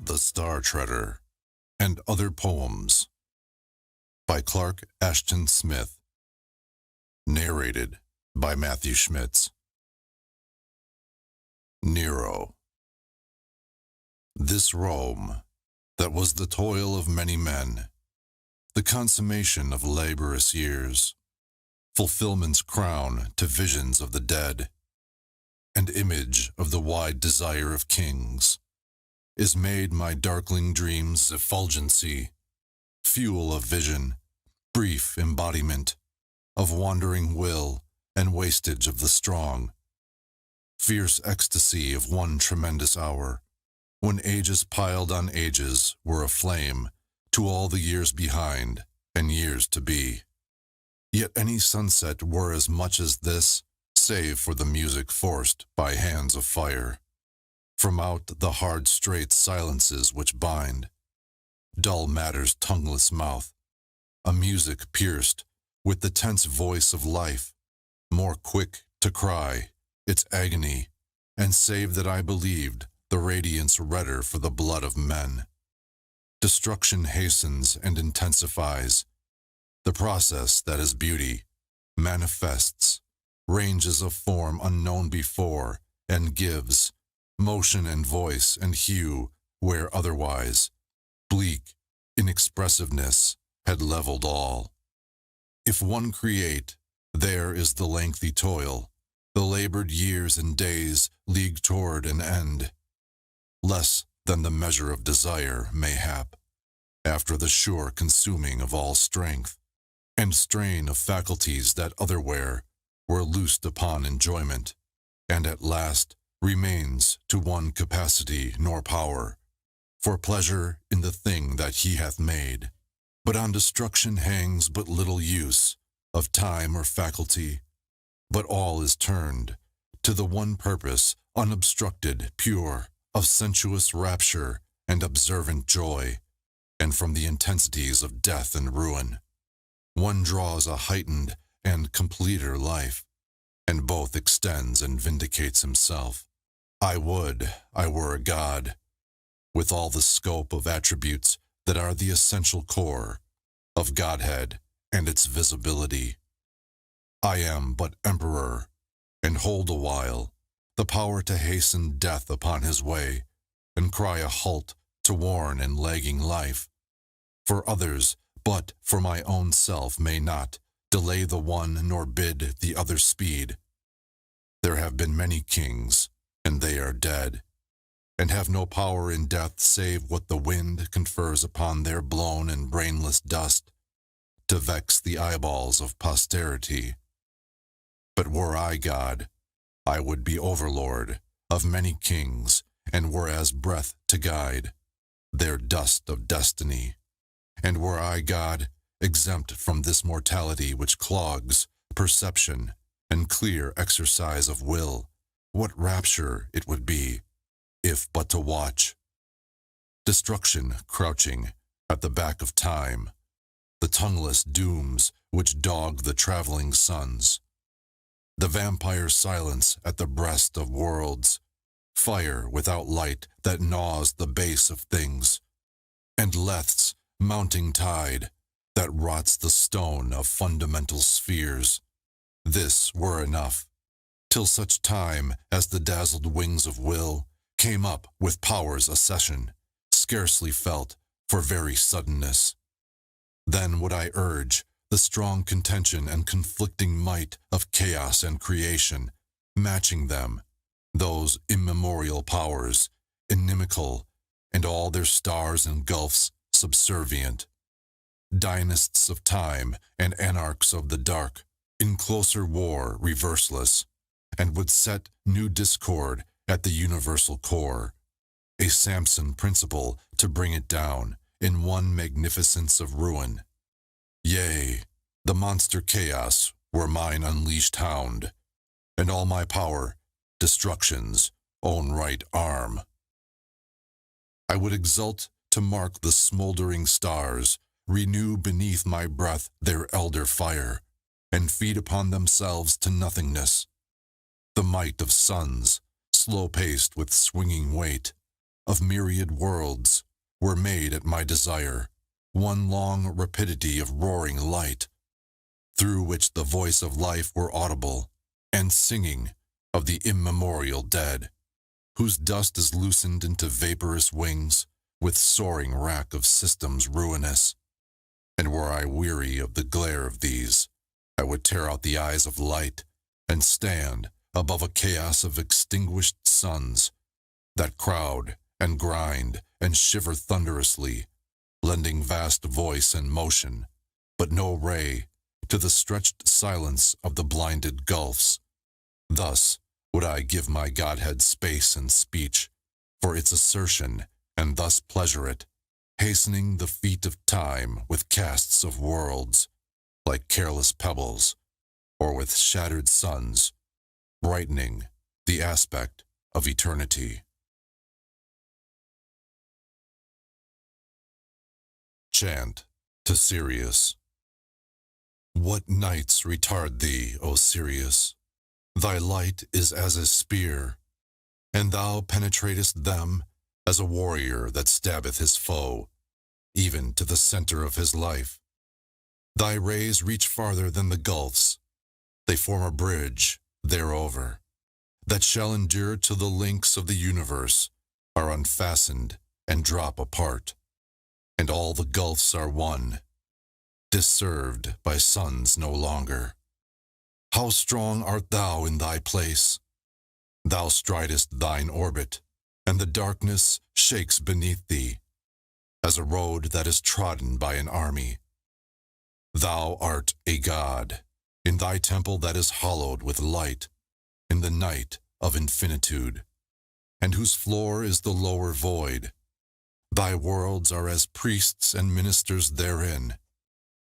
The Star Treader, and Other Poems by Clark Ashton Smith. Narrated by Matthew Schmitz. Nero. This Rome, that was the toil of many men, the consummation of laborious years, fulfillment's crown to visions of the dead, and image of the wide desire of kings, is made my darkling dreams' effulgency, fuel of vision, brief embodiment of wandering will and wastage of the strong, fierce ecstasy of one tremendous hour, when ages piled on ages were aflame to all the years behind and years to be. Yet any sunset were as much as this, save for the music forced by hands of fire, from out the hard straight silences which bind dull matter's tongueless mouth, a music pierced with the tense voice of life, more quick to cry its agony, and save that I believed the radiance redder for the blood of men. Destruction hastens and intensifies. The process that is beauty manifests, ranges of form unknown before, and gives motion and voice and hue where otherwise bleak inexpressiveness had leveled all. If one create, there is the lengthy toil, the labored years and days league toward an end, less than the measure of desire, mayhap, after the sure consuming of all strength, and strain of faculties that otherwhere were loosed upon enjoyment, and at last remains to one capacity nor power, for pleasure in the thing that he hath made. But on destruction hangs but little use of time or faculty, but all is turned to the one purpose, unobstructed, pure, of sensuous rapture and observant joy, and from the intensities of death and ruin, one draws a heightened and completer life, and both extends and vindicates himself. I would I were a god, with all the scope of attributes that are the essential core of Godhead and its visibility. I am but emperor, and hold awhile the power to hasten death upon his way, and cry a halt to worn and lagging life. For others, but for my own self, may not delay the one nor bid the other speed. There have been many kings, and they are dead, and have no power in death save what the wind confers upon their blown and brainless dust, to vex the eyeballs of posterity. But were I God, I would be overlord of many kings, and were as breath to guide their dust of destiny. And were I God, exempt from this mortality which clogs perception and clear exercise of will, what rapture it would be, if but to watch destruction crouching at the back of time, the tongueless dooms which dog the traveling suns, the vampire silence at the breast of worlds, fire without light that gnaws the base of things, and Leth's mounting tide that rots the stone of fundamental spheres. This were enough, till such time as the dazzled wings of will came up with power's accession, scarcely felt for very suddenness. Then would I urge the strong contention and conflicting might of chaos and creation, matching them, those immemorial powers, inimical, and all their stars and gulfs subservient, dynasts of time and anarchs of the dark, in closer war reverseless, and would set new discord at the universal core, a Samson principle to bring it down in one magnificence of ruin. Yea, the monster chaos were mine unleashed hound, and all my power destruction's own right arm. I would exult to mark the smoldering stars renew beneath my breath their elder fire, and feed upon themselves to nothingness. The might of suns, slow-paced with swinging weight, of myriad worlds were made at my desire, one long rapidity of roaring light, through which the voice of life were audible, and singing of the immemorial dead, whose dust is loosened into vaporous wings with soaring rack of systems ruinous. And were I weary of the glare of these, I would tear out the eyes of light and stand above a chaos of extinguished suns that crowd and grind and shiver thunderously, lending vast voice and motion, but no ray, to the stretched silence of the blinded gulfs. Thus would I give my Godhead space and speech for its assertion, and thus pleasure it, hastening the feet of time with casts of worlds, like careless pebbles, or with shattered suns, brightening the aspect of eternity. Chant to Sirius. What nights retard thee, O Sirius? Thy light is as a spear, and thou penetratest them as a warrior that stabbeth his foe, even to the center of his life. Thy rays reach farther than the gulfs. They form a bridge thereover, that shall endure till the links of the universe are unfastened and drop apart, and all the gulfs are one, disserved by suns no longer. How strong art thou in thy place! Thou stridest thine orbit, and the darkness shakes beneath thee, as a road that is trodden by an army. Thou art a god, in thy temple that is hallowed with light, in the night of infinitude, and whose floor is the lower void. Thy worlds are as priests and ministers therein.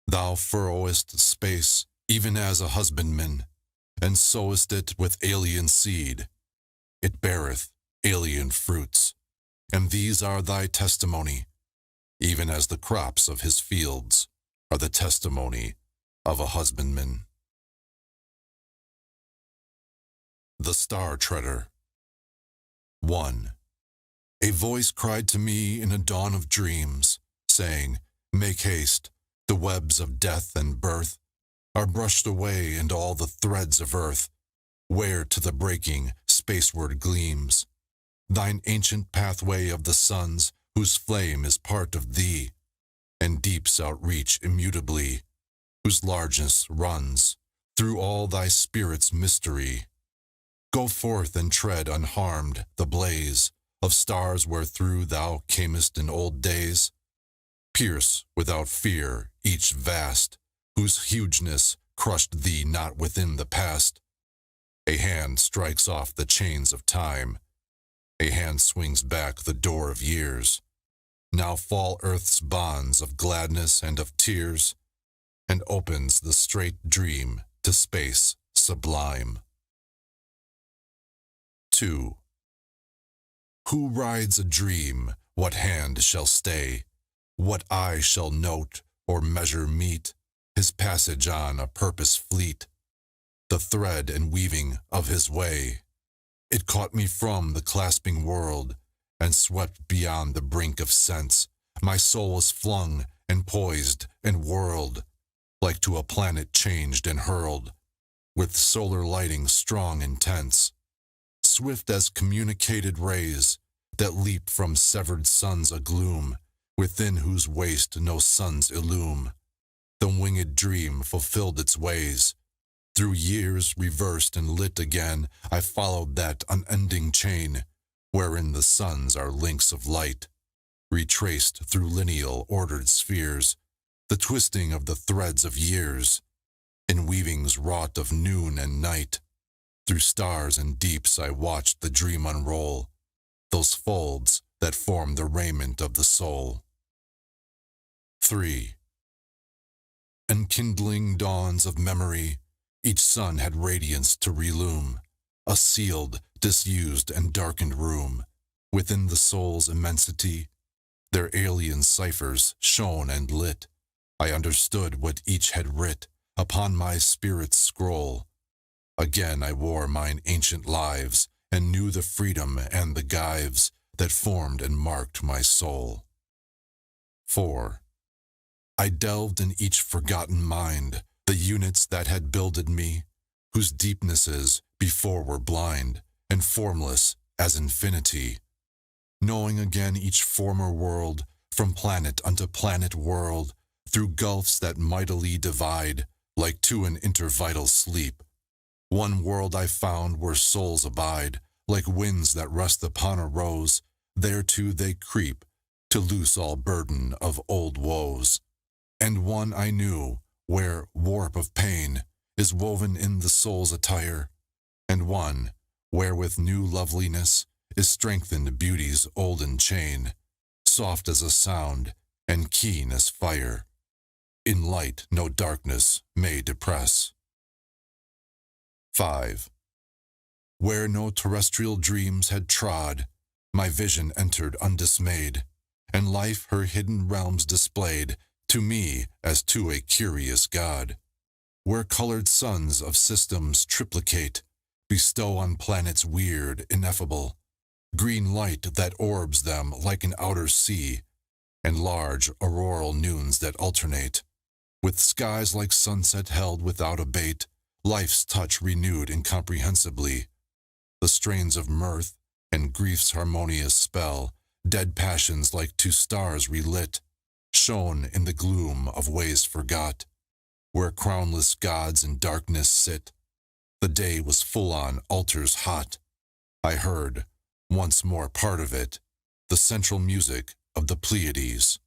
Thou furrowest space even as a husbandman, and sowest it with alien seed. It beareth alien fruits, and these are thy testimony, even as the crops of his fields are the testimony of a husbandman. The Star Treader. 1. A voice cried to me in a dawn of dreams, saying, Make haste, the webs of death and birth are brushed away, and all the threads of earth wear to the breaking spaceward gleams. Thine ancient pathway of the suns, whose flame is part of thee, and deeps outreach immutably, whose largeness runs through all thy spirit's mystery. Go forth and tread unharmed the blaze of stars wherethrough thou camest in old days. Pierce without fear each vast, whose hugeness crushed thee not within the past. A hand strikes off the chains of time. A hand swings back the door of years. Now fall earth's bonds of gladness and of tears, and opens the straight dream to space sublime. 2. Who rides a dream, what hand shall stay? What eye shall note or measure meet his passage on a purpose fleet, the thread and weaving of his way? It caught me from the clasping world, and swept beyond the brink of sense. My soul was flung and poised and whirled, like to a planet changed and hurled, with solar lighting strong and tense, swift as communicated rays that leap from severed suns agloom, within whose waste no suns illume. The winged dream fulfilled its ways. Through years reversed and lit again, I followed that unending chain, wherein the suns are links of light, retraced through lineal ordered spheres, the twisting of the threads of years, in weavings wrought of noon and night. Through stars and deeps I watched the dream unroll, those folds that form the raiment of the soul. 3. Enkindling dawns of memory, each sun had radiance to relume, a sealed, disused, and darkened room. Within the soul's immensity, their alien ciphers shone and lit. I understood what each had writ upon my spirit's scroll. Again I wore mine ancient lives, and knew the freedom and the gyves that formed and marked my soul. 4. I delved in each forgotten mind, the units that had builded me, whose deepnesses before were blind and formless as infinity, knowing again each former world, from planet unto planet world, through gulfs that mightily divide, like to an intervital sleep. One world I found where souls abide, like winds that rest upon a rose, thereto they creep, to loose all burden of old woes. And one I knew, where warp of pain is woven in the soul's attire, and one, where with new loveliness is strengthened beauty's olden chain, soft as a sound and keen as fire. In light no darkness may depress. 5. Where no terrestrial dreams had trod, my vision entered undismayed, and life her hidden realms displayed to me as to a curious god. Where colored suns of systems triplicate, bestow on planets weird, ineffable, green light that orbs them like an outer sea, and large auroral noons that alternate, with skies like sunset held without abate, life's touch renewed incomprehensibly. The strains of mirth and grief's harmonious spell, dead passions like two stars relit, shone in the gloom of ways forgot, where crownless gods in darkness sit. The day was full on altars hot. I heard, once more part of it, the central music of the Pleiades.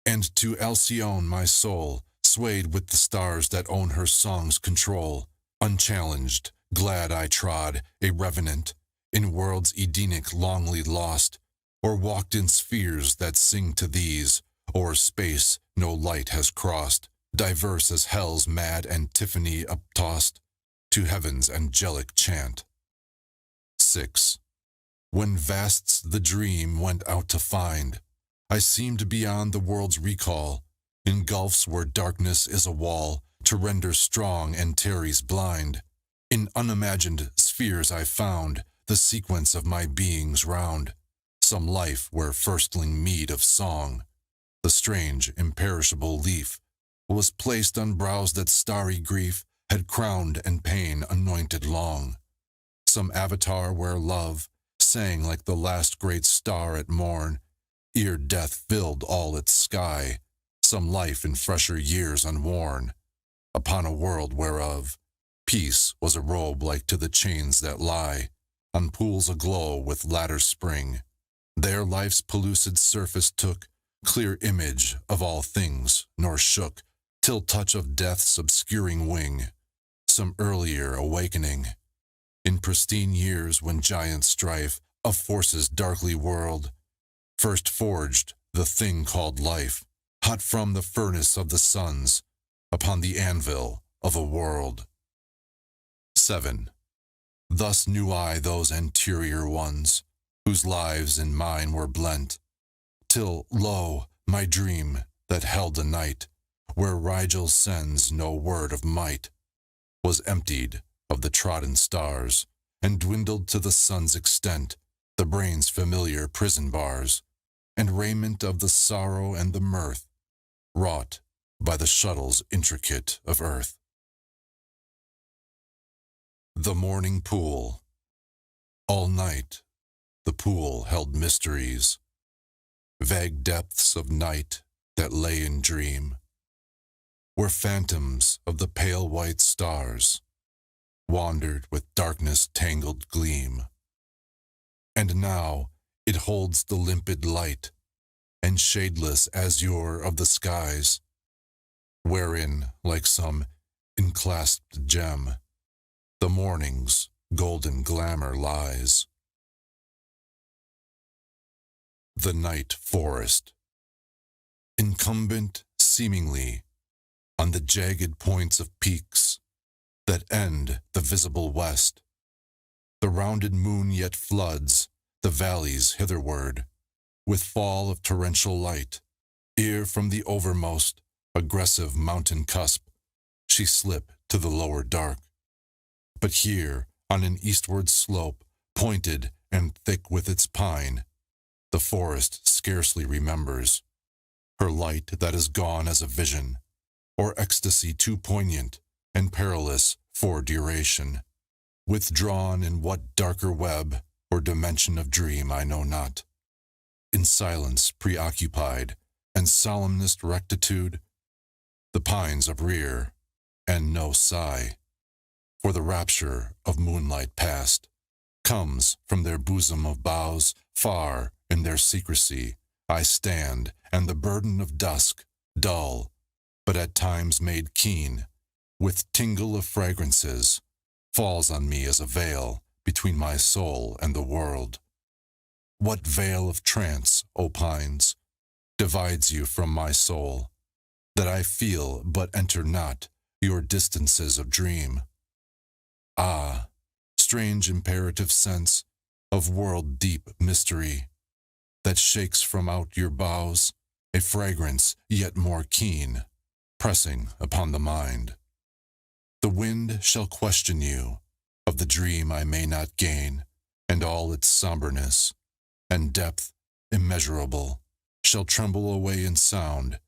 And to Alcyone my soul, swayed with the stars that own her song's control, unchallenged, glad I trod, a revenant, in worlds Edenic longly lost, or walked in spheres that sing to these, o'er space no light has crossed, diverse as hell's mad antiphony uptossed, to heaven's angelic chant. 6. When vasts the dream went out to find, I seemed beyond the world's recall, in gulfs where darkness is a wall, to render strong Antares blind. In unimagined spheres I found the sequence of my being's round, some life where firstling mead of song, the strange imperishable leaf, was placed on brows that starry grief had crowned and pain anointed long. Some avatar where love sang like the last great star at morn, ere death filled all its sky, some life in fresher years unworn, upon a world whereof peace was a robe like to the chains that lie on pools aglow with latter spring. There life's pellucid surface took clear image of all things, nor shook, till touch of death's obscuring wing, some earlier awakening. In pristine years when giant strife of forces darkly whirled, first forged the thing called life, hot from the furnace of the suns, upon the anvil of a world. 7. Thus knew I those anterior ones, whose lives in mine were blent, till, lo, my dream that held a night, where Rigel sends no word of might, was emptied of the trodden stars, and dwindled to the sun's extent, the brain's familiar prison bars, and raiment of the sorrow and the mirth, wrought by the shuttles intricate of earth. The morning pool. All night the pool held mysteries, vague depths of night that lay in dream, where phantoms of the pale white stars wandered with darkness tangled gleam. And now it holds the limpid light and shadeless azure of the skies, wherein, like some enclasped gem, the morning's golden glamour lies. The night forest. Incumbent, seemingly, on the jagged points of peaks that end the visible west, the rounded moon yet floods the valleys hitherward with fall of torrential light, ere from the overmost aggressive mountain cusp she slip to the lower dark. But here, on an eastward slope, pointed and thick with its pine, the forest scarcely remembers, her light that is gone as a vision, or ecstasy too poignant and perilous for duration, withdrawn in what darker web or dimension of dream I know not. In silence preoccupied and solemnest rectitude, the pines uprear, and no sigh, for the rapture of moonlight past comes from their bosom of boughs. Far in their secrecy I stand, and the burden of dusk, dull, but at times made keen, with tingle of fragrances, falls on me as a veil between my soul and the world. What veil of trance, O pines, divides you from my soul, that I feel but enter not your distances of dream? Ah, strange imperative sense of world-deep mystery, that shakes from out your boughs a fragrance yet more keen, pressing upon the mind. The wind shall question you of the dream I may not gain, and all its somberness and depth immeasurable shall tremble away in sound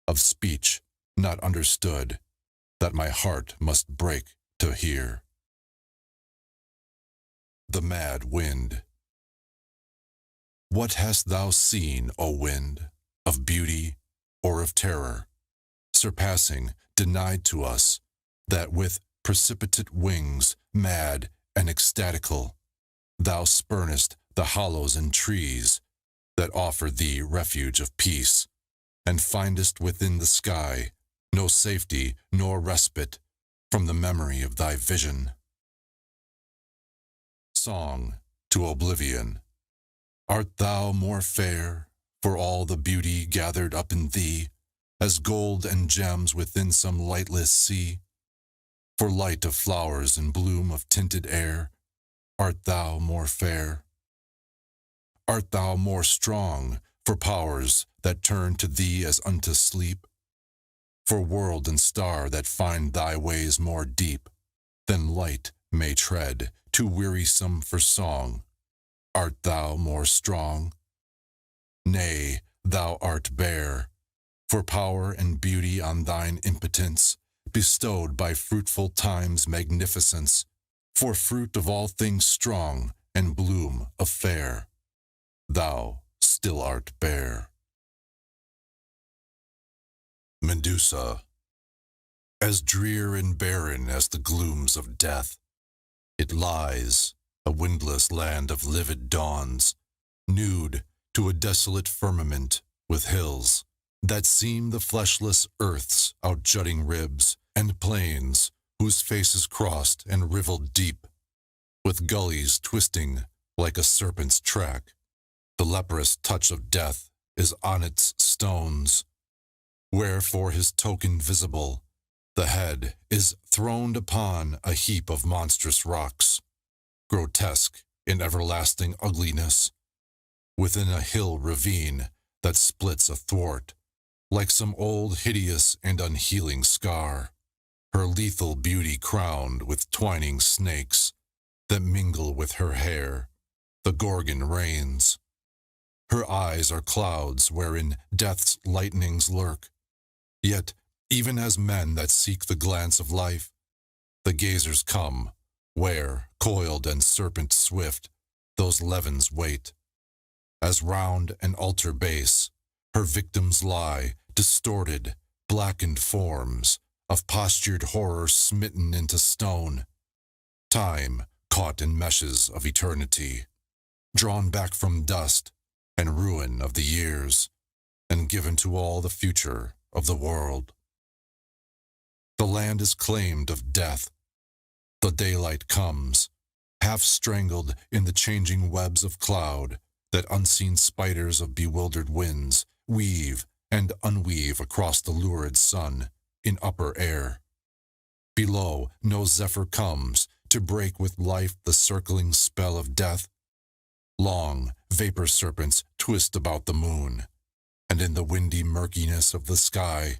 of speech not understood, that my heart must break to hear. The Mad Wind. What hast thou seen, O wind, of beauty or of terror, surpassing, denied to us, that with precipitate wings, mad and ecstatical, thou spurnest the hollows and trees that offer thee refuge of peace, and findest within the sky no safety nor respite from the memory of thy vision? Song to Oblivion. Art thou more fair, for all the beauty gathered up in thee, as gold and gems within some lightless sea? For light of flowers and bloom of tinted air, art thou more fair? Art thou more strong, for powers that turn to thee as unto sleep? For world and star that find thy ways more deep than light may tread, too wearisome for song, art thou more strong? Nay, thou art bare, for power and beauty on thine impotence, bestowed by fruitful time's magnificence, for fruit of all things strong and bloom of fair, thou still art bare. Medusa. As drear and barren as the glooms of death, it lies, a windless land of livid dawns, nude to a desolate firmament with hills that seem the fleshless earth's outjutting ribs, and plains whose faces crossed and riveled deep, with gullies twisting like a serpent's track. The leprous touch of death is on its stones, where for his token visible, the head is throned upon a heap of monstrous rocks, grotesque in everlasting ugliness, within a hill ravine that splits athwart, like some old hideous and unhealing scar, her lethal beauty crowned with twining snakes that mingle with her hair. The Gorgon reigns. Her eyes are clouds wherein death's lightnings lurk, yet even as men that seek the glance of life, the gazers come, where, coiled and serpent swift, those levins wait. As round an altar base, her victims lie, distorted, blackened forms of postured horror smitten into stone. Time caught in meshes of eternity, drawn back from dust and ruin of the years, and given to all the future of the world. The land is claimed of death. The daylight comes, half strangled in the changing webs of cloud that unseen spiders of bewildered winds weave and unweave across the lurid sun in upper air. Below, no zephyr comes to break with life the circling spell of death. Long vapor serpents twist about the moon, and in the windy murkiness of the sky,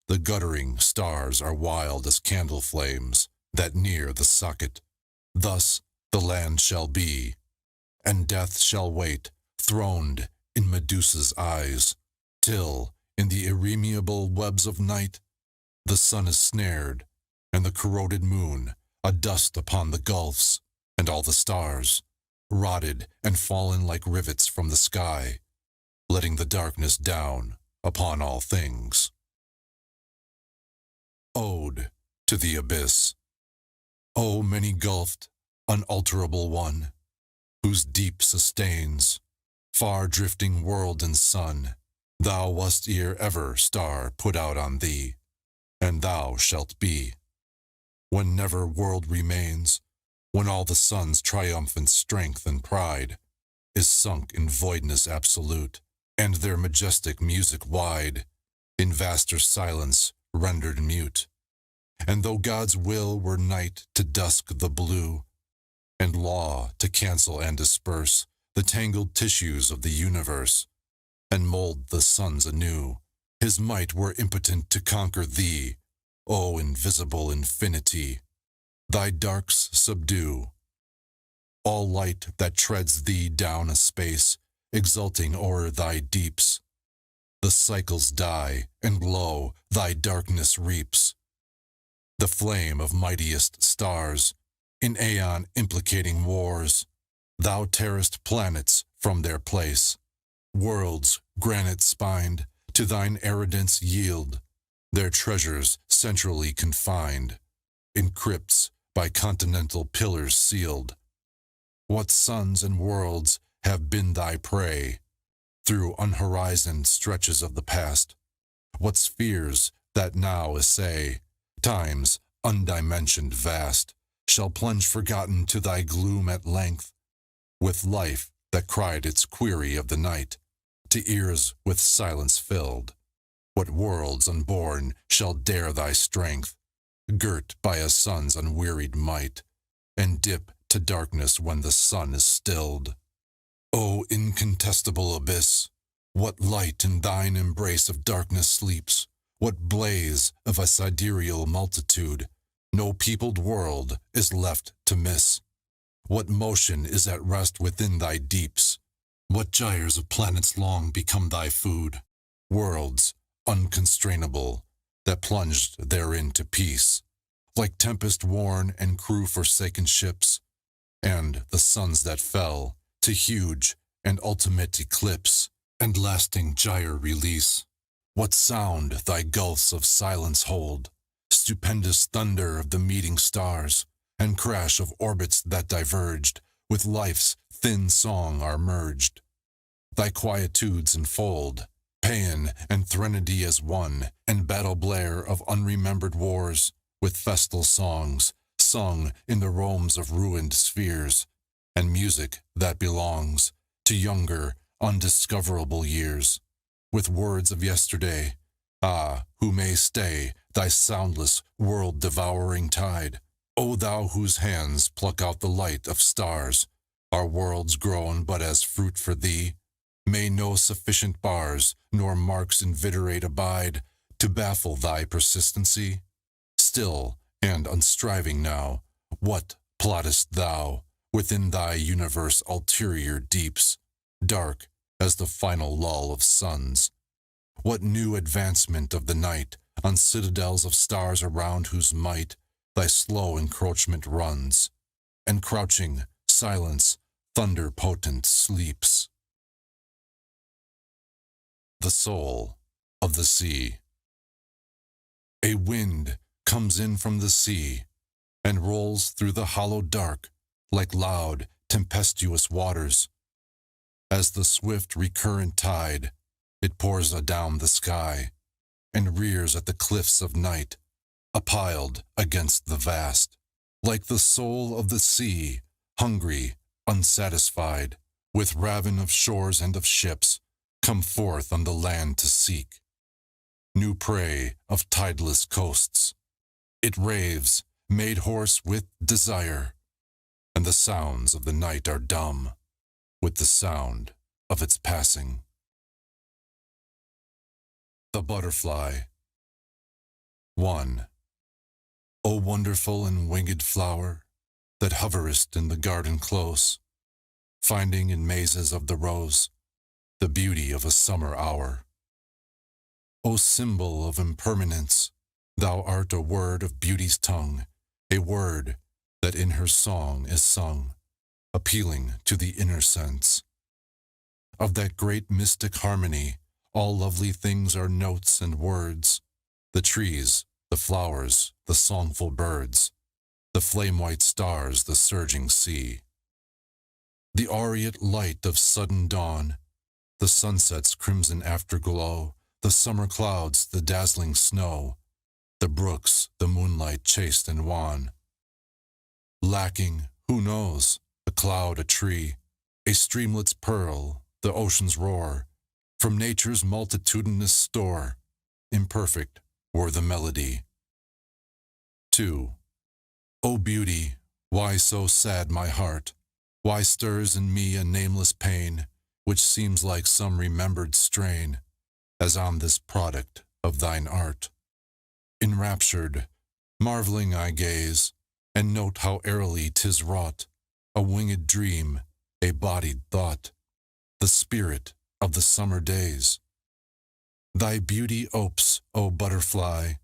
the guttering stars are wild as candle flames that near the socket. Thus the land shall be, and death shall wait throned in Medusa's eyes, till, in the irremeable webs of night, the sun is snared, and the corroded moon, a dust upon the gulfs, and all the stars, rotted and fallen like rivets from the sky, letting the darkness down upon all things. Ode to the Abyss. O many-gulfed, unalterable one, whose deep sustains, far-drifting world and sun, thou wast ere ever star put out on thee, and thou shalt be. When never world remains, when all the sun's triumphant strength and pride is sunk in voidness absolute, and their majestic music wide, in vaster silence rendered mute. And though God's will were night to dusk the blue, and law to cancel and disperse the tangled tissues of the universe, and mold the suns anew, his might were impotent to conquer thee, O invisible infinity. Thy darks subdue all light that treads thee down a space, exulting o'er thy deeps. The cycles die, and lo, thy darkness reaps the flame of mightiest stars, in aeon implicating wars. Thou tearest planets from their place, worlds granite-spined to thine arrogance yield, their treasures centrally confined, in crypts by continental pillars sealed. What suns and worlds have been thy prey, through unhorizoned stretches of the past? What spheres that now essay time's undimensioned vast, shall plunge forgotten to thy gloom at length, with life that cried its query of the night, to ears with silence filled? What worlds unborn shall dare thy strength, girt by a sun's unwearied might, and dip to darkness when the sun is stilled? O incontestable abyss, what light in thine embrace of darkness sleeps? What blaze of a sidereal multitude no peopled world is left to miss? What motion is at rest within thy deeps? What gyres of planets long become thy food? Worlds unconstrainable that plunged therein to peace, like tempest-worn and crew-forsaken ships, and the suns that fell to huge and ultimate eclipse and lasting gyre release. What sound thy gulfs of silence hold, stupendous thunder of the meeting stars, and crash of orbits that diverged, with life's thin song are merged. Thy quietudes enfold, paean and threnody as one, and battle blare of unremembered wars, with festal songs, sung in the realms of ruined spheres, and music that belongs to younger, undiscoverable years. With words of yesterday, who may stay thy soundless, world-devouring tide? O thou whose hands pluck out the light of stars, are worlds grown but as fruit for thee? May no sufficient bars nor marks invitorate abide to baffle thy persistency? Still and unstriving now, what plottest thou within thy universe ulterior deeps, dark as the final lull of suns? What new advancement of the night on citadels of stars around whose might thy slow encroachment runs, and crouching silence thunder potent sleeps? The soul of the sea. A wind comes in from the sea, and rolls through the hollow dark like loud, tempestuous waters. As the swift recurrent tide, it pours adown the sky, and rears at the cliffs of night, appiled against the vast. Like the soul of the sea, hungry, unsatisfied, with ravin of shores and of ships, come forth on the land to seek new prey of tideless coasts. It raves, made hoarse with desire, and the sounds of the night are dumb with the sound of its passing. The butterfly. 1. O wonderful and winged flower, that hoverest in the garden close, finding in mazes of the rose the beauty of a summer hour. O symbol of impermanence, thou art a word of beauty's tongue, a word that in her song is sung, appealing to the inner sense. Of that great mystic harmony, all lovely things are notes and words, the trees, the flowers, the songful birds, the flame-white stars, the surging sea. The aureate light of sudden dawn, the sunset's crimson afterglow, the summer clouds, the dazzling snow, the brooks, the moonlight chaste and wan. Lacking, who knows, a cloud, a tree, a streamlet's purl, the ocean's roar, from nature's multitudinous store, imperfect were the melody. 2. O beauty, why so sad my heart? Why stirs in me a nameless pain, which seems like some remembered strain, as on this product of thine art? Enraptured, marveling I gaze, and note how airily 'tis wrought, a winged dream, a bodied thought, the spirit of the summer days. Thy beauty opes, O butterfly,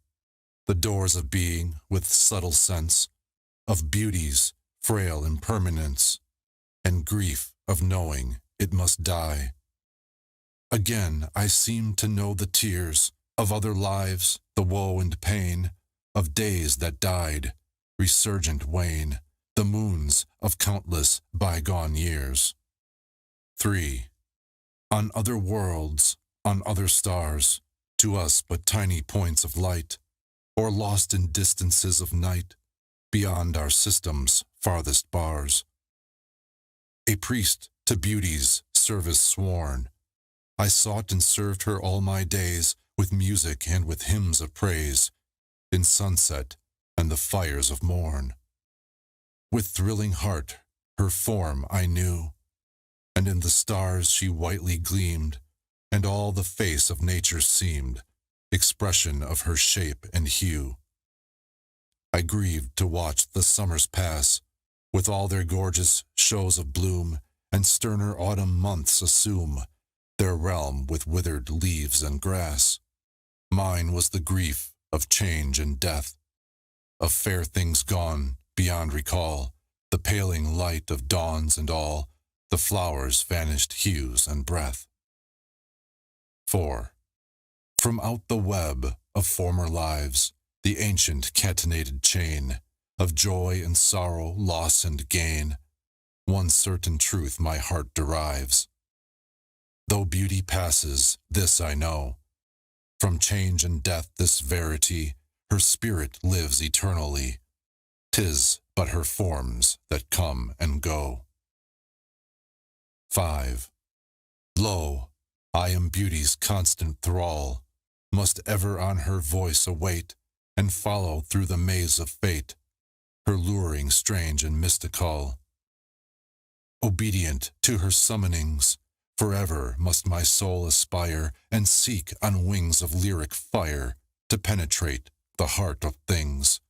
the doors of being with subtle sense of beauty's frail impermanence, and grief of knowing it must die. Again I seem to know the tears of other lives, the woe and pain of days that died, resurgent wane, the moons of countless bygone years. 3. On other worlds, on other stars, to us but tiny points of light, or lost in distances of night, beyond our system's farthest bars. A priest to beauty's service sworn, I sought and served her all my days with music and with hymns of praise, in sunset and the fires of morn. With thrilling heart her form I knew, and in the stars she whitely gleamed, and all the face of nature seemed expression of her shape and hue. I grieved to watch the summers pass, with all their gorgeous shows of bloom, and sterner autumn months assume their realm with withered leaves and grass. Mine was the grief of change and death, of fair things gone beyond recall, the paling light of dawns and all, the flowers' vanished hues and breath. 4. From out the web of former lives, the ancient catenated chain of joy and sorrow, loss and gain, one certain truth my heart derives. Though beauty passes, this I know, from change and death this verity, her spirit lives eternally. 'Tis but her forms that come and go. 5. Lo, I am beauty's constant thrall, must ever on her voice await, and follow through the maze of fate, her luring strange and mystical. Obedient to her summonings, forever must my soul aspire, and seek on wings of lyric fire to penetrate the heart of things,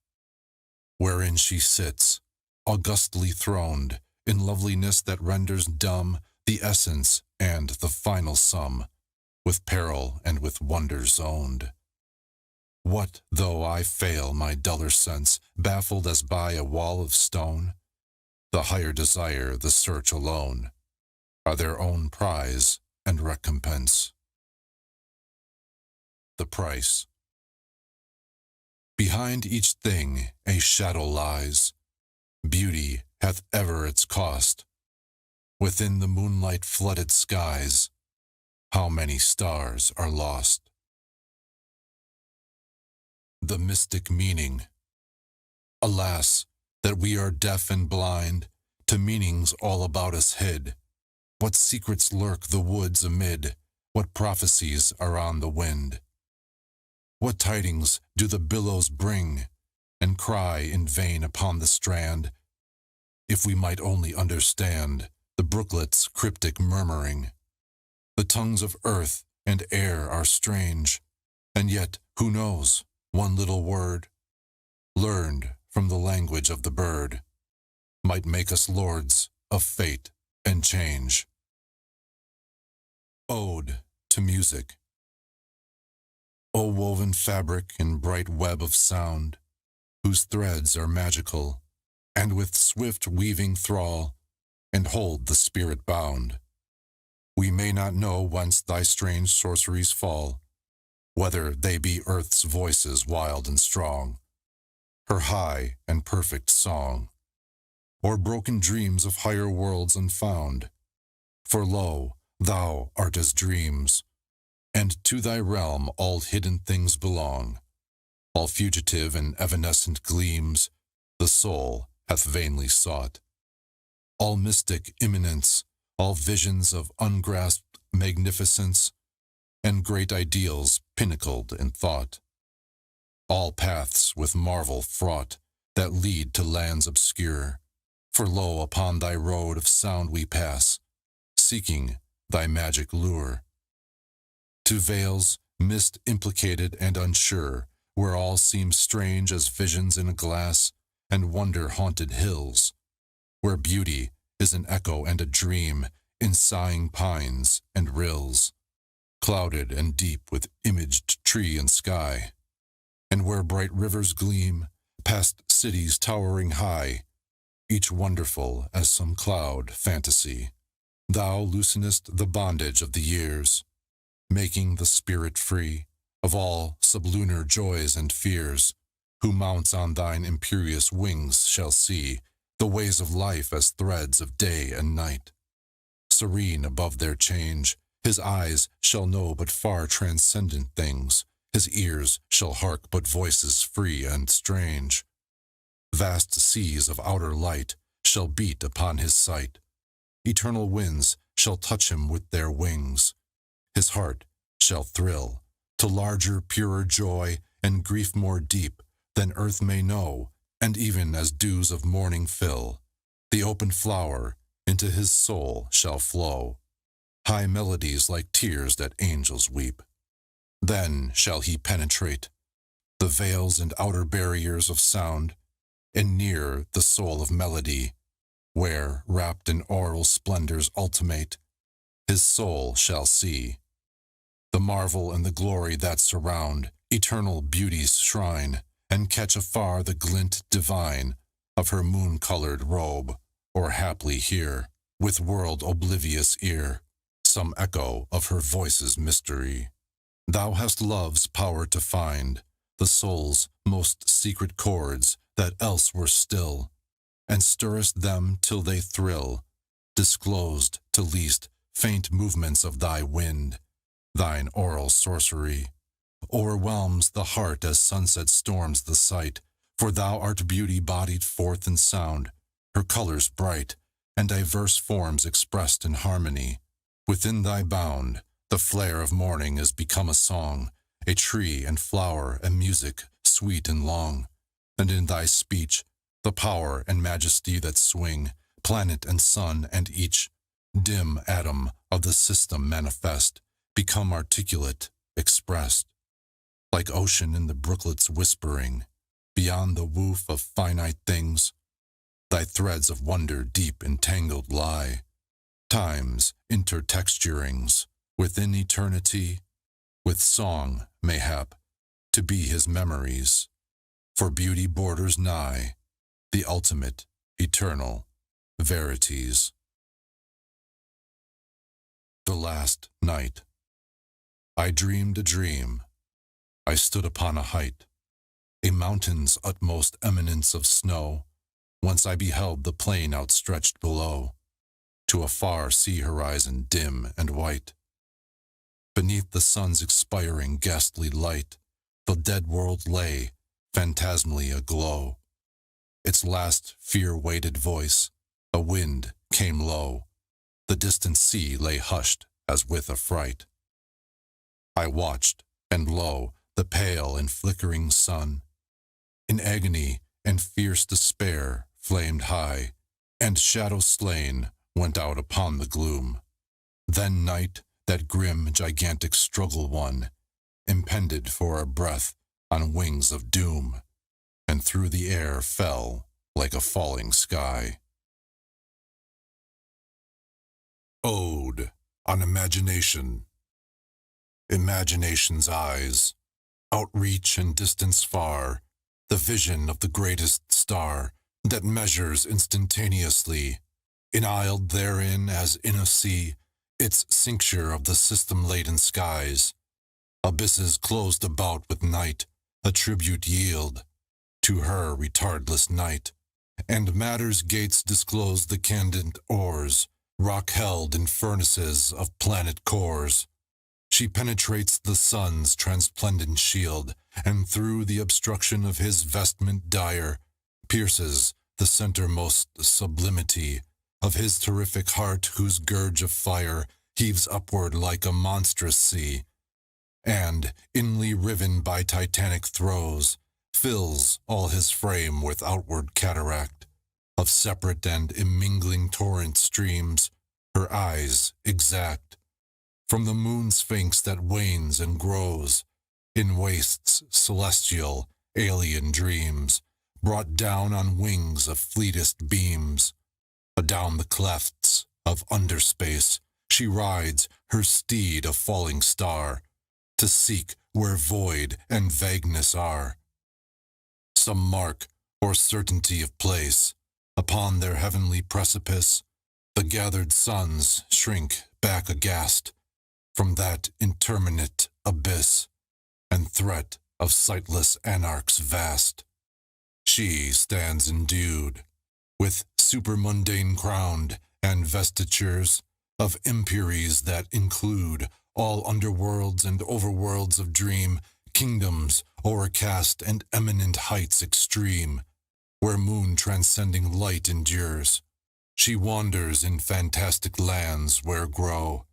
wherein she sits, augustly throned, in loveliness that renders dumb the essence and the final sum, with peril and with wonder zoned. What though I fail my duller sense, baffled as by a wall of stone? The higher desire, the search alone, are their own prize and recompense. The price. Behind each thing a shadow lies. Beauty hath ever its cost. Within the moonlight flooded skies, how many stars are lost. The mystic meaning. Alas, that we are deaf and blind to meanings all about us hid. What secrets lurk the woods amid, what prophecies are on the wind. What tidings do the billows bring, and cry in vain upon the strand? If we might only understand the brooklet's cryptic murmuring. The tongues of earth and air are strange, and yet, who knows, one little word, learned from the language of the bird, might make us lords of fate and change. Ode to Music. O woven fabric in bright web of sound, whose threads are magical, and with swift weaving thrall, and hold the spirit bound. We may not know whence thy strange sorceries fall, whether they be earth's voices wild and strong, her high and perfect song, or broken dreams of higher worlds unfound. For lo, thou art as dreams, and to thy realm all hidden things belong. All fugitive and evanescent gleams the soul hath vainly sought. All mystic immanence, all visions of ungrasped magnificence, and great ideals pinnacled in thought. All paths with marvel fraught that lead to lands obscure. For lo, upon thy road of sound we pass, seeking thy magic lure. To vales, mist implicated and unsure, where all seems strange as visions in a glass, and wonder-haunted hills, where beauty is an echo and a dream in sighing pines and rills, clouded and deep with imaged tree and sky, and where bright rivers gleam past cities towering high, each wonderful as some cloud fantasy. Thou loosenest the bondage of the years, making the spirit free of all sublunar joys and fears. Who mounts on thine imperious wings shall see the ways of life as threads of day and night. Serene above their change, his eyes shall know but far transcendent things, his ears shall hark but voices free and strange. Vast seas of outer light shall beat upon his sight, eternal winds shall touch him with their wings. His heart shall thrill to larger, purer joy and grief more deep than earth may know, and even as dews of morning fill, the open flower into his soul shall flow, high melodies like tears that angels weep. Then shall he penetrate the veils and outer barriers of sound, and near the soul of melody, where, wrapped in aural splendors ultimate, his soul shall see the marvel and the glory that surround eternal beauty's shrine, and catch afar the glint divine of her moon-colored robe, or haply hear, with world-oblivious ear, some echo of her voice's mystery. Thou hast love's power to find the soul's most secret chords that else were still, and stirrest them till they thrill, disclosed to least faint movements of thy wind. Thine oral sorcery o'erwhelms the heart as sunset storms the sight, for thou art beauty bodied forth in sound, her colors bright, and diverse forms expressed in harmony. Within thy bound, the flare of morning is become a song, a tree and flower and music sweet and long, and in thy speech the power and majesty that swing planet and sun and each dim atom of the system manifest, become articulate, expressed. Like ocean in the brooklet's whispering, beyond the woof of finite things, thy threads of wonder deep entangled lie, time's intertexturings within eternity, with song, mayhap, to be his memories, for beauty borders nigh the ultimate, eternal verities. The last night. I dreamed a dream. I stood upon a height, a mountain's utmost eminence of snow, whence I beheld the plain outstretched below, to a far sea horizon dim and white. Beneath the sun's expiring ghastly light, the dead world lay, phantasmally aglow. Its last fear-weighted voice, a wind, came low. The distant sea lay hushed as with a fright. I watched, and lo, the pale and flickering sun, in agony and fierce despair, flamed high, and shadow slain went out upon the gloom. Then night, that grim, gigantic struggle won, impended for a breath on wings of doom, and through the air fell like a falling sky. Ode on Imagination. Imagination's eyes, outreach and distance far, the vision of the greatest star that measures instantaneously, enisled therein as in a sea, its cincture of the system-laden skies. Abysses closed about with night, a tribute yield to her retardless night, and matter's gates disclose the candent ores, rock-held in furnaces of planet cores. She penetrates the sun's transplendent shield, and through the obstruction of his vestment dire, pierces the centermost sublimity of his terrific heart, whose gurge of fire heaves upward like a monstrous sea, and, inly riven by titanic throes, fills all his frame with outward cataract of separate and immingling torrent streams, her eyes exact, from the moon sphinx that wanes and grows, in wastes celestial, alien dreams, brought down on wings of fleetest beams. Adown the clefts of underspace she rides, her steed a falling star, to seek where void and vagueness are some mark or certainty of place. Upon their heavenly precipice, the gathered suns shrink back aghast from that interminate abyss and threat of sightless anarchs vast. She stands endued with supermundane crowned and vestitures of imperies that include all underworlds and overworlds of dream, kingdoms o'ercast and eminent heights extreme, where moon transcending light endures. She wanders in fantastic lands where grow,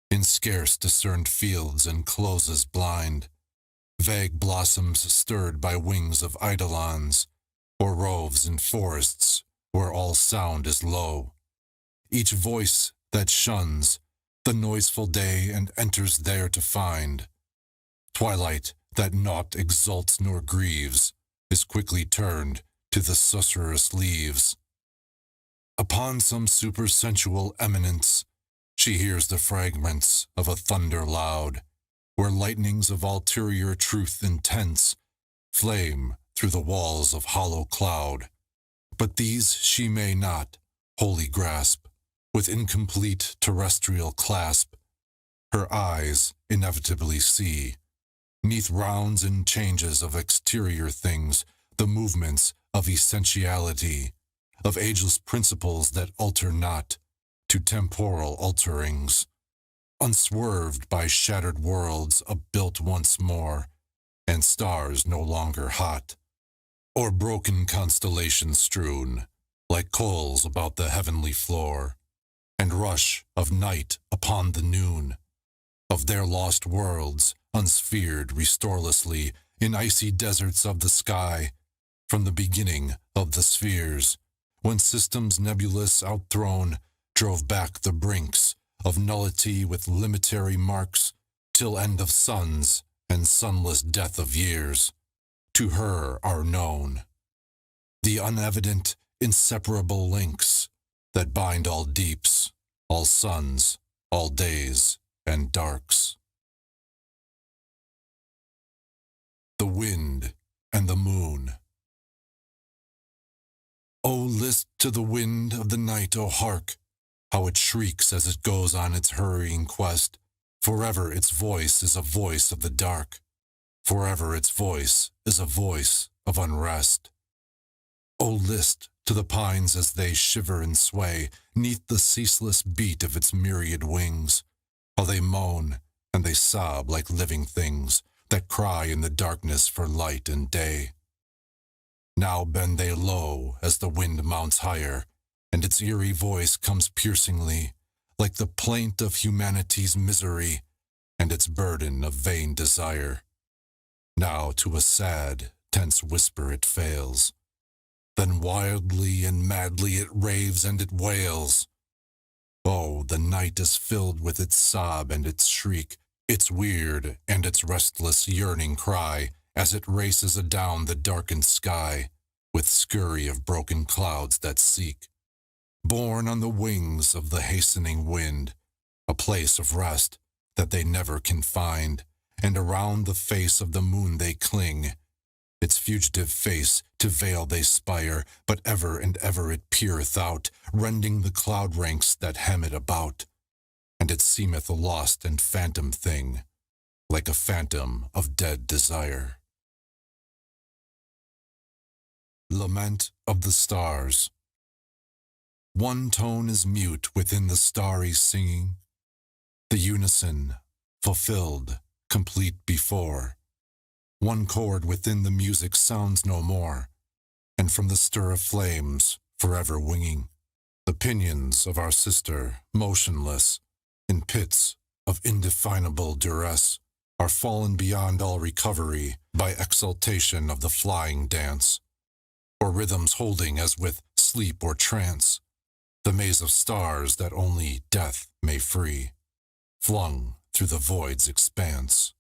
in scarce discerned fields and closes blind, vague blossoms stirred by wings of eidolons, or roves in forests where all sound is low. Each voice that shuns the noiseful day and enters there to find twilight that naught exults nor grieves, is quickly turned to the susurrus leaves. Upon some supersensual eminence, she hears the fragments of a thunder loud, where lightnings of ulterior truth intense flame through the walls of hollow cloud. But these she may not wholly grasp, with incomplete terrestrial clasp. Her eyes inevitably see, 'neath rounds and changes of exterior things, the movements of essentiality, of ageless principles that alter not to temporal alterings, unswerved by shattered worlds upbuilt once more, and stars no longer hot, or broken constellations strewn, like coals about the heavenly floor, and rush of night upon the noon, of their lost worlds, unsphered restorelessly in icy deserts of the sky, from the beginning of the spheres, when systems nebulous outthrown drove back the brinks of nullity with limitary marks, till end of suns and sunless death of years to her are known. The unevident, inseparable links that bind all deeps, all suns, all days and darks. The wind and the moon. O list to the wind of the night, O hark, how it shrieks as it goes on its hurrying quest. Forever its voice is a voice of the dark. Forever its voice is a voice of unrest. O list to the pines as they shiver and sway 'neath the ceaseless beat of its myriad wings, how they moan and they sob like living things that cry in the darkness for light and day. Now bend they low as the wind mounts higher, and its eerie voice comes piercingly, like the plaint of humanity's misery, and its burden of vain desire. Now to a sad, tense whisper it fails, then wildly and madly it raves and it wails. Oh, the night is filled with its sob and its shriek, its weird and its restless yearning cry, as it races adown the darkened sky, with scurry of broken clouds that seek, borne on the wings of the hastening wind, a place of rest that they never can find, and around the face of the moon they cling. Its fugitive face to veil they spire, but ever and ever it peereth out, rending the cloud ranks that hem it about. And it seemeth a lost and phantom thing, like a phantom of dead desire. Lament of the Stars. One tone is mute within the starry singing, the unison, fulfilled, complete before. One chord within the music sounds no more, and from the stir of flames, forever winging, the pinions of our sister, motionless, in pits of indefinable duress, are fallen beyond all recovery by exaltation of the flying dance, or rhythms holding as with sleep or trance, the maze of stars that only death may free, flung through the void's expanse.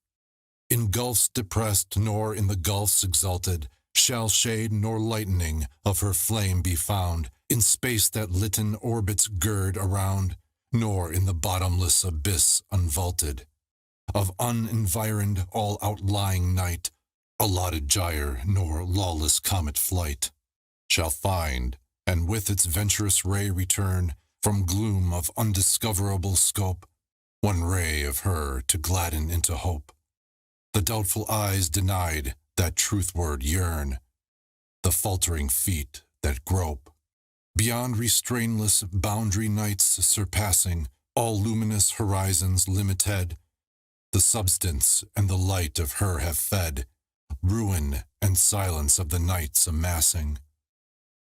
In gulfs depressed, nor in the gulfs exalted, shall shade nor lightening of her flame be found, in space that litten orbits gird around, nor in the bottomless abyss unvaulted, of unenvironed all-outlying night, allotted gyre nor lawless comet flight, shall find, and with its venturous ray return, from gloom of undiscoverable scope, one ray of her to gladden into hope. The doubtful eyes denied that truthward yearn, the faltering feet that grope, beyond restrainless boundary nights surpassing all luminous horizons limited, the substance and the light of her have fed, ruin and silence of the nights amassing.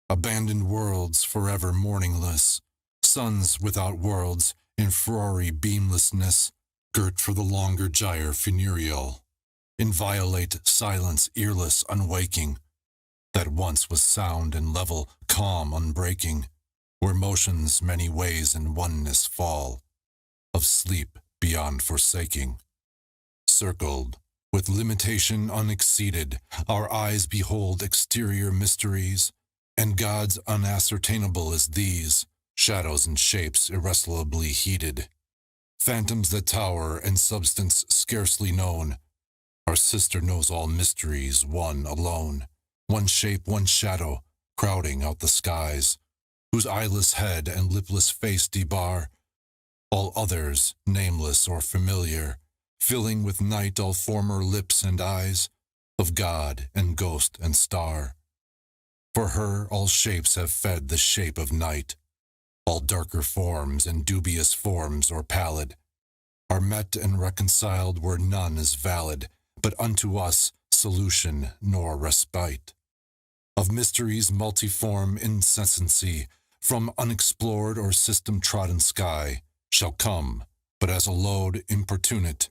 Abandoned worlds forever mourningless, suns without worlds in frori beamlessness, girt for the longer gyre funereal, inviolate silence earless unwaking, that once was sound and level, calm unbreaking, where motions many ways in oneness fall, of sleep beyond forsaking. Circled, with limitation unexceeded, our eyes behold exterior mysteries, and gods unascertainable as these, shadows and shapes irresolubly heated, phantoms that tower and substance scarcely known. Our sister knows all mysteries, one alone, one shape, one shadow, crowding out the skies, whose eyeless head and lipless face debar all others, nameless or familiar, filling with night all former lips and eyes, of God and ghost and star. For her all shapes have fed the shape of night, all darker forms and dubious forms or pallid, are met and reconciled where none is valid, but unto us solution nor respite. Of mysteries multiform incessancy, from unexplored or system-trodden sky, shall come, but as a load importunate,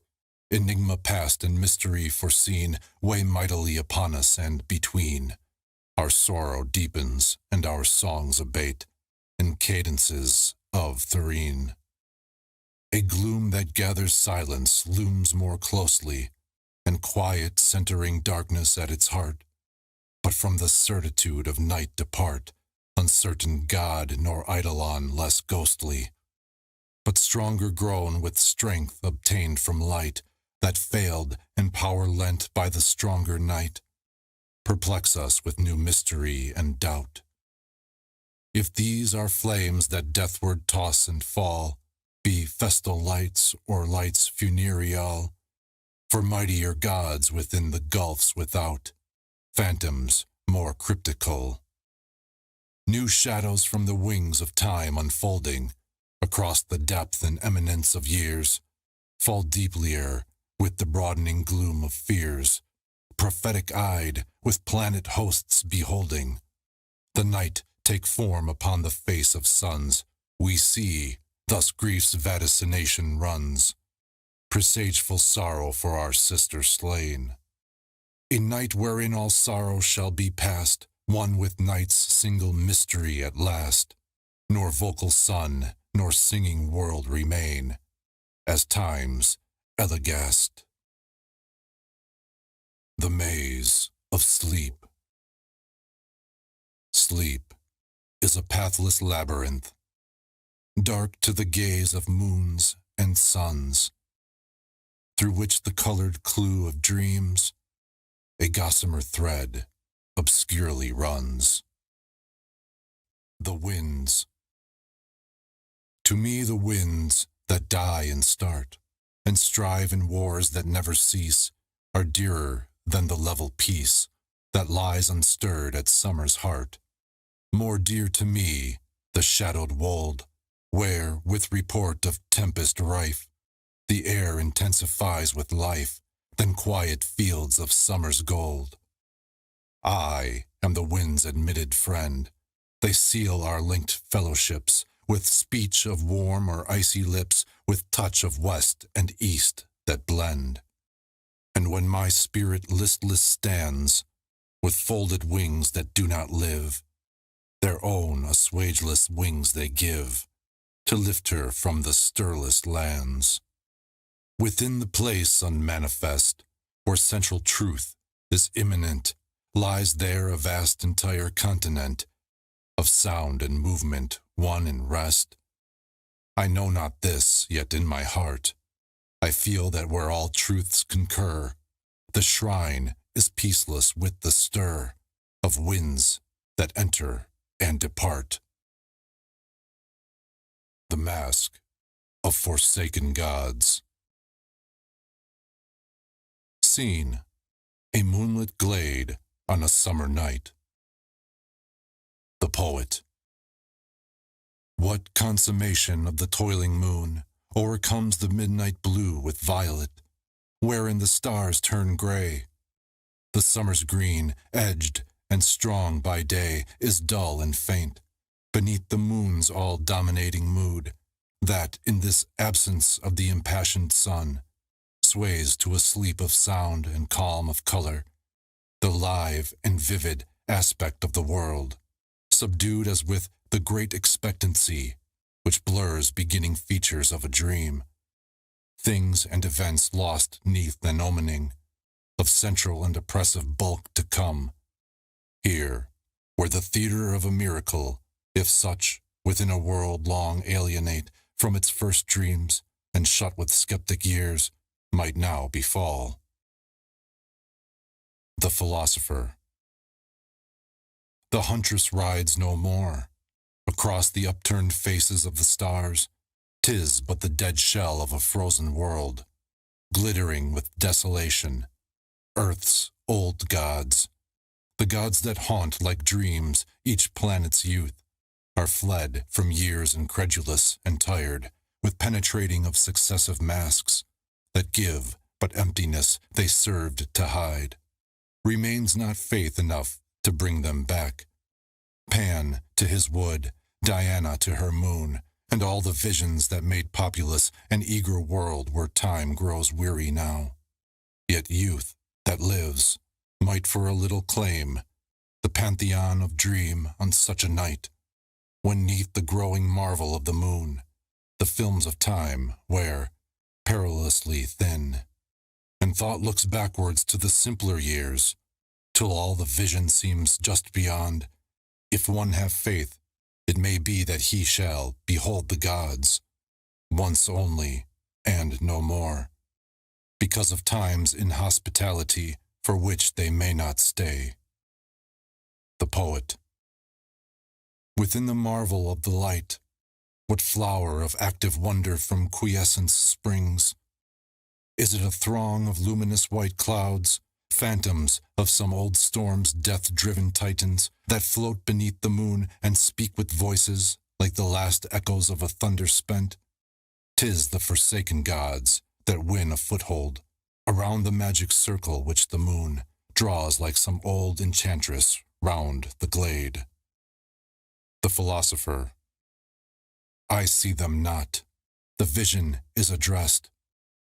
enigma past and mystery foreseen, weigh mightily upon us and between. Our sorrow deepens and our songs abate, in cadences of Thurine. A gloom that gathers silence looms more closely, and quiet centering darkness at its heart. But from the certitude of night depart, uncertain God nor eidolon less ghostly, but stronger grown with strength obtained from light, that failed and power lent by the stronger night. Perplex us with new mystery and doubt. If these are flames that deathward toss and fall, be festal lights or lights funereal, for mightier gods within the gulfs without, phantoms more cryptical. New shadows from the wings of time unfolding, across the depth and eminence of years, fall deeplier with the broadening gloom of fears, prophetic-eyed with planet hosts beholding. The night take form upon the face of suns, we see, thus grief's vaticination runs, presageful sorrow for our sister slain. A night wherein all sorrow shall be past, one with night's single mystery at last, nor vocal sun, nor singing world remain, as time's elegast. The maze of sleep. Sleep is a pathless labyrinth, dark to the gaze of moons and suns, through which the colored clue of dreams, a gossamer thread, obscurely runs. The winds. To me the winds that die and start, and strive in wars that never cease, are dearer than the level peace that lies unstirred at summer's heart. More dear to me the shadowed wold, where, with report of tempest rife, the air intensifies with life, than quiet fields of summer's gold. I am the wind's admitted friend. They seal our linked fellowships, with speech of warm or icy lips, with touch of west and east that blend. And when my spirit listless stands, with folded wings that do not live, their own assuageless wings they give, to lift her from the stirless lands. Within the place unmanifest, where central truth is immanent, lies there a vast entire continent, of sound and movement one in rest. I know not this, yet in my heart I feel that where all truths concur, the shrine is peaceless with the stir of winds that enter and depart. The Mask of Forsaken Gods. Scene: a moonlit glade on a summer night. The Poet. What consummation of the toiling moon o'ercomes the midnight blue with violet, wherein the stars turn gray? The summer's green, edged and strong by day, is dull and faint beneath the moon's all-dominating mood, that, in this absence of the impassioned sun, sways to a sleep of sound and calm of color, the live and vivid aspect of the world, subdued as with the great expectancy which blurs beginning features of a dream, things and events lost neath an omening of central and oppressive bulk to come. Here, where the theater of a miracle, if such, within a world long alienate from its first dreams and shut with skeptic years, might now befall. The Philosopher. The huntress rides no more across the upturned faces of the stars. 'Tis but the dead shell of a frozen world, glittering with desolation. Earth's old gods, the gods that haunt like dreams each planet's youth, are fled from years incredulous and tired, with penetrating of successive masks that give but emptiness they served to hide. Remains not faith enough to bring them back. Pan to his wood, Diana to her moon, and all the visions that made populous an eager world where time grows weary now. Yet youth that lives might for a little claim the pantheon of dream on such a night, when 'neath the growing marvel of the moon, the films of time wear perilously thin, and thought looks backwards to the simpler years, till all the vision seems just beyond. If one have faith, it may be that he shall behold the gods, once only, and no more, because of time's inhospitality for which they may not stay. The Poet. Within the marvel of the light, what flower of active wonder from quiescence springs? Is it a throng of luminous white clouds, phantoms of some old storm's death-driven titans, that float beneath the moon and speak with voices like the last echoes of a thunder spent? 'Tis the forsaken gods that win a foothold around the magic circle which the moon draws like some old enchantress round the glade. The Philosopher. I see them not. The vision is addressed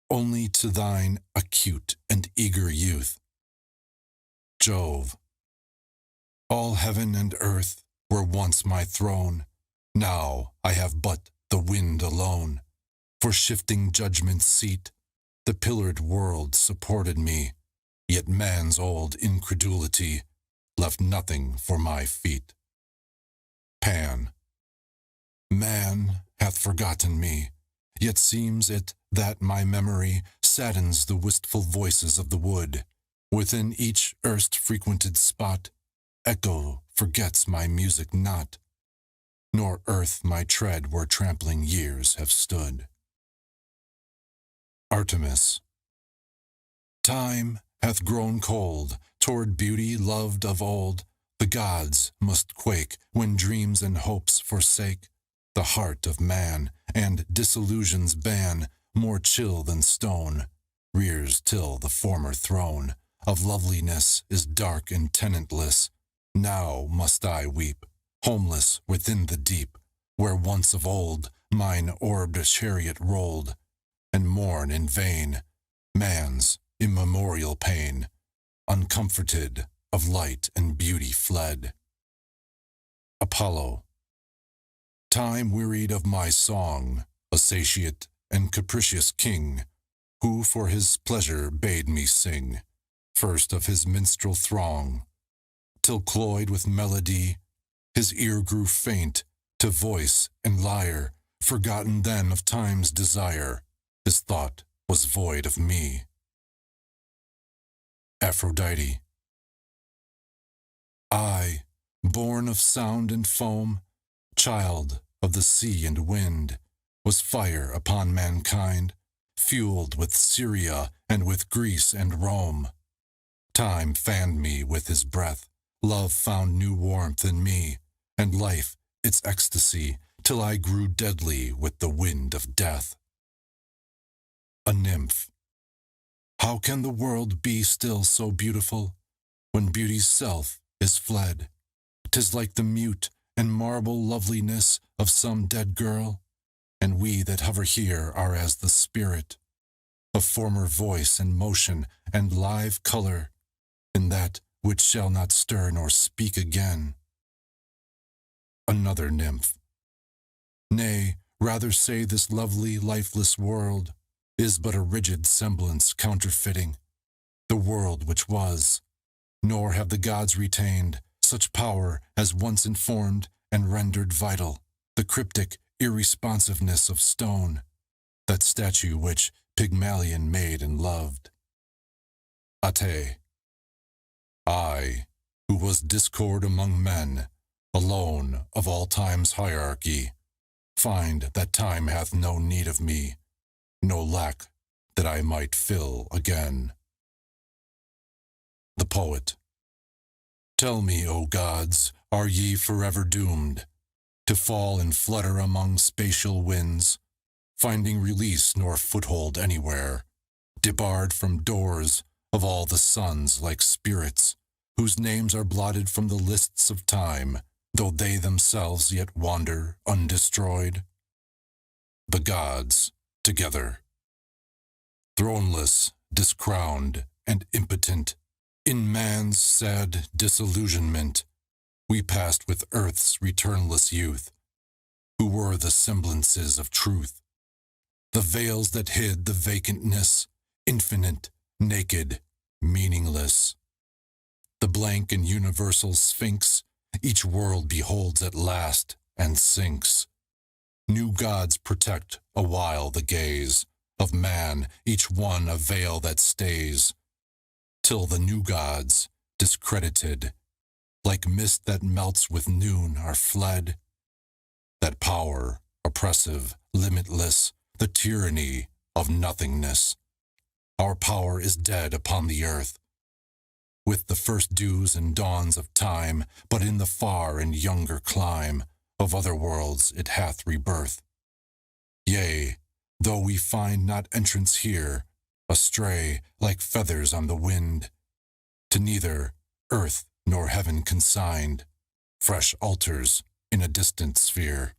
only to thine acute and eager youth. Jove. All heaven and earth were once my throne. Now I have but the wind alone. For shifting judgment's seat, the pillared world supported me, yet man's old incredulity left nothing for my feet. Pan. Man hath forgotten me, Yet seems it that my memory saddens the wistful voices of the wood. Within each erst-frequented spot, echo forgets my music not, nor earth my tread where trampling years have stood. Artemis. Time hath grown cold toward beauty loved of old. The gods must quake when dreams and hopes forsake the heart of man, and disillusion's ban, more chill than stone, rears till the former throne of loveliness is dark and tenantless. Now must I weep, homeless within the deep, where once of old mine orbed chariot rolled, and mourn in vain man's immemorial pain, uncomforted of light and beauty fled. Apollo. Time wearied of my song, a satiate and capricious king, who for his pleasure bade me sing, first of his minstrel throng, till cloyed with melody, his ear grew faint to voice and lyre, forgotten then of time's desire, his thought was void of me. Aphrodite. I, born of sound and foam, child of the sea and wind, was fire upon mankind, fueled with Syria and with Greece and Rome. Time fanned me with his breath, love found new warmth in me, and life its ecstasy, till I grew deadly with the wind of death. A nymph. How can the world be still so beautiful, when beauty's self is fled? 'Tis like the mute and marble loveliness of some dead girl, and we that hover here are as the spirit of former voice and motion and live color, in that which shall not stir nor speak again. Another nymph. Nay, rather say this lovely, lifeless world is but a rigid semblance counterfeiting the world which was, nor have the gods retained such power as once informed and rendered vital the cryptic irresponsiveness of stone, that statue which Pygmalion made and loved. Ate. I, who was discord among men, alone of all time's hierarchy, find that time hath no need of me, no lack that I might fill again. The Poet. Tell me, O gods, are ye forever doomed to fall and flutter among spatial winds, finding release nor foothold anywhere, debarred from doors of all the suns like spirits, whose names are blotted from the lists of time, though they themselves yet wander undestroyed? The gods, together. Throneless, discrowned, and impotent, in man's sad disillusionment, we passed with earth's returnless youth, who were the semblances of truth, the veils that hid the vacantness, infinite, naked, meaningless. The blank and universal sphinx each world beholds at last and sinks. New gods protect a while the gaze of man, each one a veil that stays, till the new gods, discredited, like mist that melts with noon, are fled. That power, oppressive, limitless, the tyranny of nothingness. Our power is dead upon the earth, with the first dews and dawns of time, but in the far and younger clime of other worlds it hath rebirth. Yea, though we find not entrance here, astray like feathers on the wind, to neither earth nor heaven consigned, fresh altars in a distant sphere,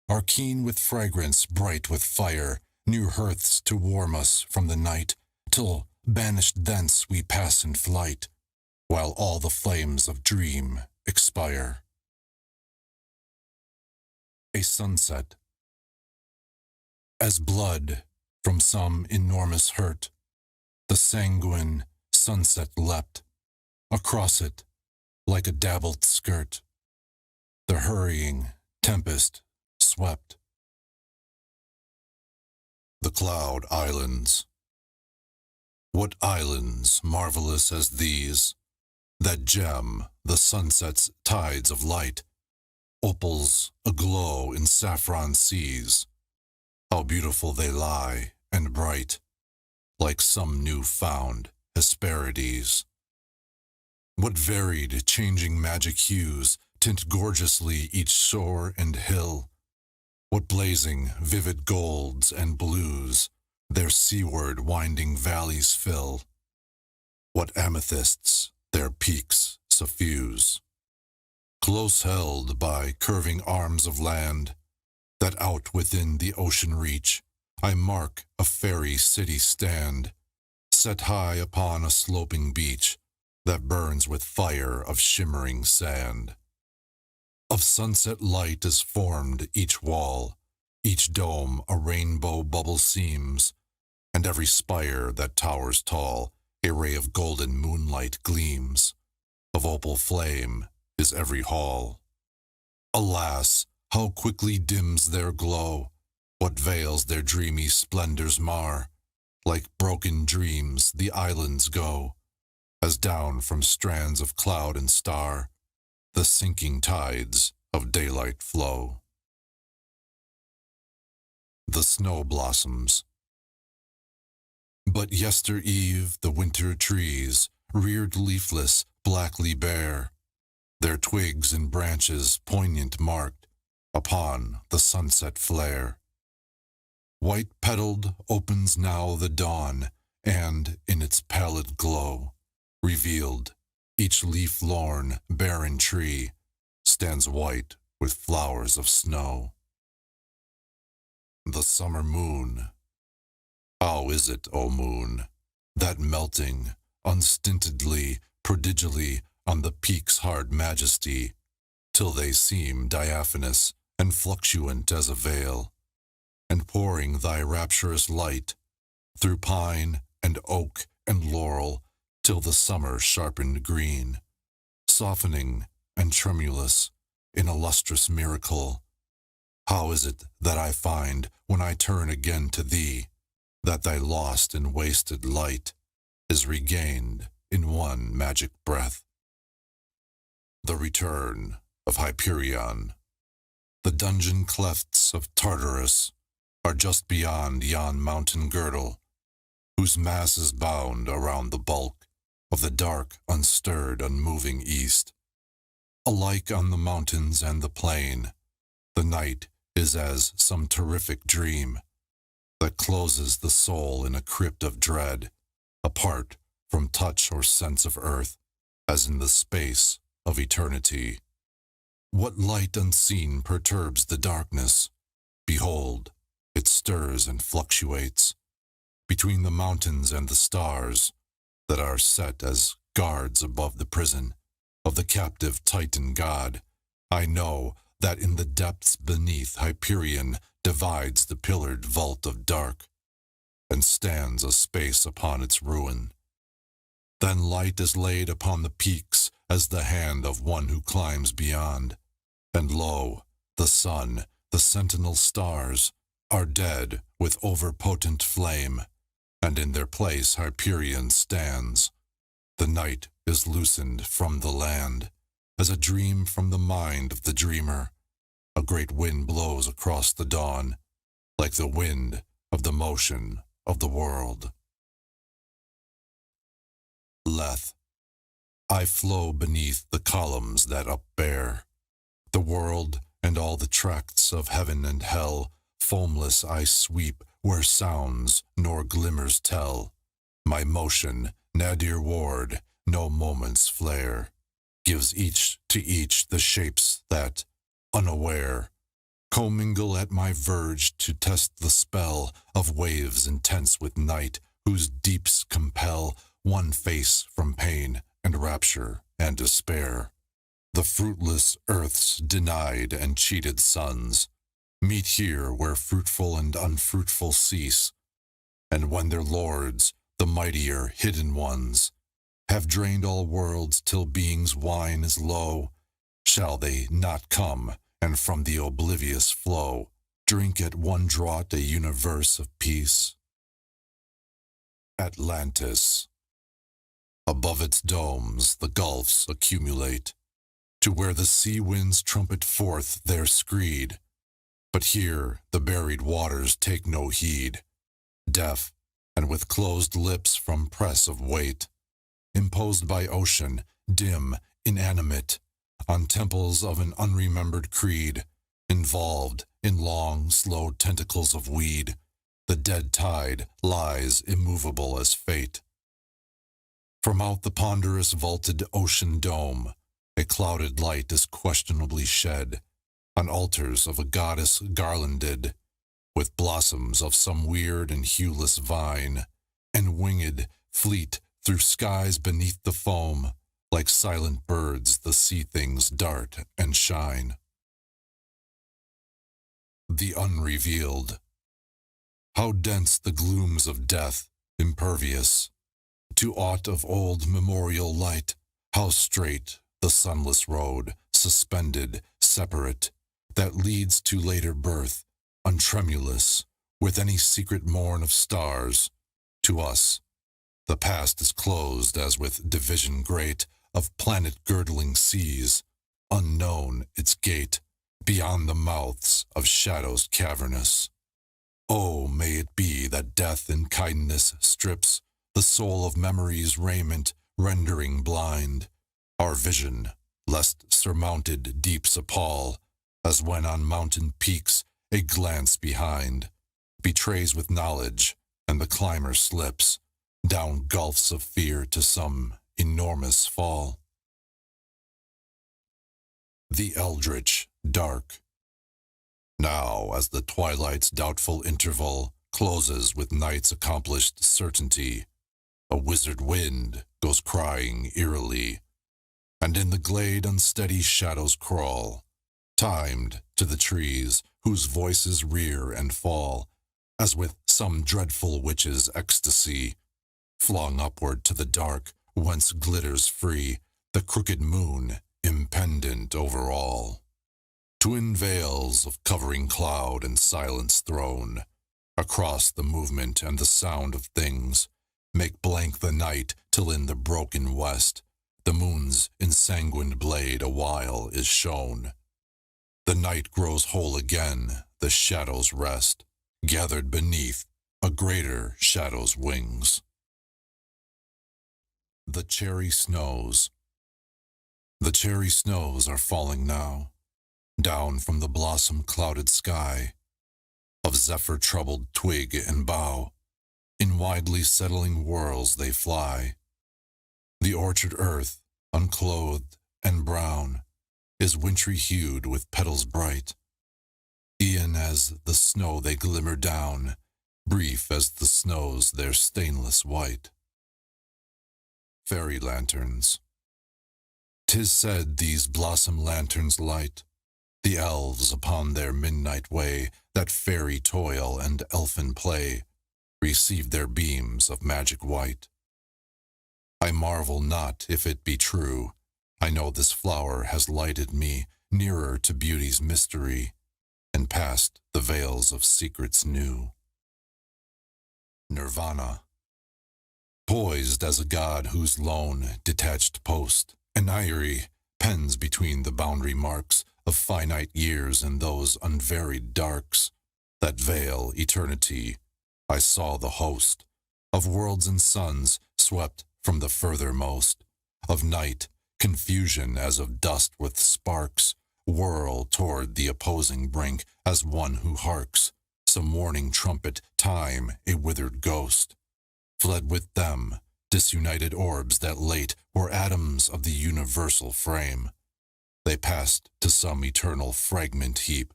are keen with fragrance, bright with fire, new hearths to warm us from the night, till banished thence we pass in flight, while all the flames of dream expire. A sunset. As blood from some enormous hurt, the sanguine sunset leapt, across it, like a dabbled skirt, the hurrying tempest swept. The Cloud Islands. What islands marvelous as these, that gem the sunset's tides of light, opals aglow in saffron seas, how beautiful they lie and bright, like some new-found Hesperides. What varied, changing magic hues tint gorgeously each shore and hill, what blazing, vivid golds and blues their seaward winding valleys fill, what amethysts their peaks suffuse. Close held by curving arms of land, that out within the ocean reach, I mark a fairy city stand, set high upon a sloping beach that burns with fire of shimmering sand. Of sunset light is formed each wall, each dome a rainbow bubble seems, and every spire that towers tall, a ray of golden moonlight gleams. Of opal flame is every hall. Alas, how quickly dims their glow! What veils their dreamy splendors mar! Like broken dreams the islands go, as down from strands of cloud and star, the sinking tides of daylight flow. The Snow Blossoms. But yester-eve the winter trees reared leafless, blackly bare, their twigs and branches poignant marked upon the sunset flare. White-petaled opens now the dawn, and in its pallid glow, revealed, each leaf-lorn, barren tree stands white with flowers of snow. The summer moon. How is it, O moon, that melting, unstintedly, prodigally, on the peak's hard majesty, till they seem diaphanous and fluctuant as a veil, and pouring thy rapturous light through pine and oak and laurel, till the summer sharpened green, softening and tremulous in a lustrous miracle. How is it that I find, when I turn again to thee, that thy lost and wasted light is regained in one magic breath? The return of Hyperion. The dungeon clefts of Tartarus are just beyond yon mountain girdle, whose mass is bound around the bulk of the dark, unstirred, unmoving east. Alike on the mountains and the plain, the night is as some terrific dream that closes the soul in a crypt of dread, apart from touch or sense of earth, as in the space of eternity. What light unseen perturbs the darkness? Behold, it stirs and fluctuates between the mountains and the stars that are set as guards above the prison of the captive Titan god. I know that in the depths beneath Hyperion divides the pillared vault of dark, and stands a space upon its ruin. Then light is laid upon the peaks as the hand of one who climbs beyond, and lo, the sun, the sentinel stars, are dead with overpotent flame, and in their place Hyperion stands. The night is loosened from the land, as a dream from the mind of the dreamer. A great wind blows across the dawn, like the wind of the motion of the world. Leth. I flow beneath the columns that upbear the world and all the tracts of heaven and hell. Foamless I sweep where sounds nor glimmers tell. My motion, nadir ward, no moment's flare, gives each to each the shapes that, unaware, commingle at my verge to test the spell of waves intense with night, whose deeps compel one face from pain and rapture and despair. The fruitless earth's denied and cheated sons meet here where fruitful and unfruitful cease, and when their lords, the mightier hidden ones, have drained all worlds till being's wine is low, shall they not come and from the oblivious flow drink at one draught a universe of peace. Atlantis. Above its domes the gulfs accumulate, to where the sea winds trumpet forth their screed. But here the buried waters take no heed, deaf and with closed lips from press of weight, imposed by ocean, dim, inanimate, on temples of an unremembered creed, involved in long, slow tentacles of weed, the dead tide lies immovable as fate. From out the ponderous vaulted ocean dome, a clouded light is questionably shed, on altars of a goddess garlanded, with blossoms of some weird and hueless vine, and winged, fleet through skies beneath the foam, like silent birds the sea things dart and shine. The unrevealed. How dense the glooms of death, impervious to aught of old memorial light, how straight the sunless road, suspended, separate, that leads to later birth, untremulous, with any secret morn of stars. To us, the past is closed as with division great of planet-girdling seas, unknown its gate, beyond the mouths of shadows cavernous. Oh, may it be that death in kindness strips the soul of memory's raiment, rendering blind our vision, lest surmounted deeps appall, as when on mountain peaks a glance behind betrays with knowledge, and the climber slips down gulfs of fear to some enormous fall. The eldritch dark. Now, as the twilight's doubtful interval closes with night's accomplished certainty, a wizard wind goes crying eerily, and in the glade unsteady shadows crawl, timed to the trees whose voices rear and fall, as with some dreadful witch's ecstasy, flung upward to the dark whence glitters free the crooked moon impendent over all. Twin veils of covering cloud and silence thrown across the movement and the sound of things make blank the night till in the broken west the moon's ensanguined blade awhile is shown. The night grows whole again, the shadows rest, gathered beneath a greater shadow's wings. The cherry snows. The cherry snows are falling now, down from the blossom-clouded sky, of zephyr-troubled twig and bough. In widely settling whirls they fly. The orchard earth, unclothed and brown, is wintry-hued with petals bright. E'en as the snow they glimmer down, brief as the snows their stainless white. Fairy lanterns. 'Tis said these blossom lanterns light the elves upon their midnight way, that fairy toil and elfin play receive their beams of magic white. I marvel not if it be true. I know this flower has lighted me nearer to beauty's mystery, and past the veils of secrets new. Nirvana. Poised as a god whose lone, detached post, an eyrie, pens between the boundary marks of finite years and those unvaried darks that veil eternity, I saw the host of worlds and suns swept from the furthermost of night, confusion as of dust with sparks, whirl toward the opposing brink as one who harks some warning trumpet, time a withered ghost. Fled with them, disunited orbs that late were atoms of the universal frame. They passed to some eternal fragment heap,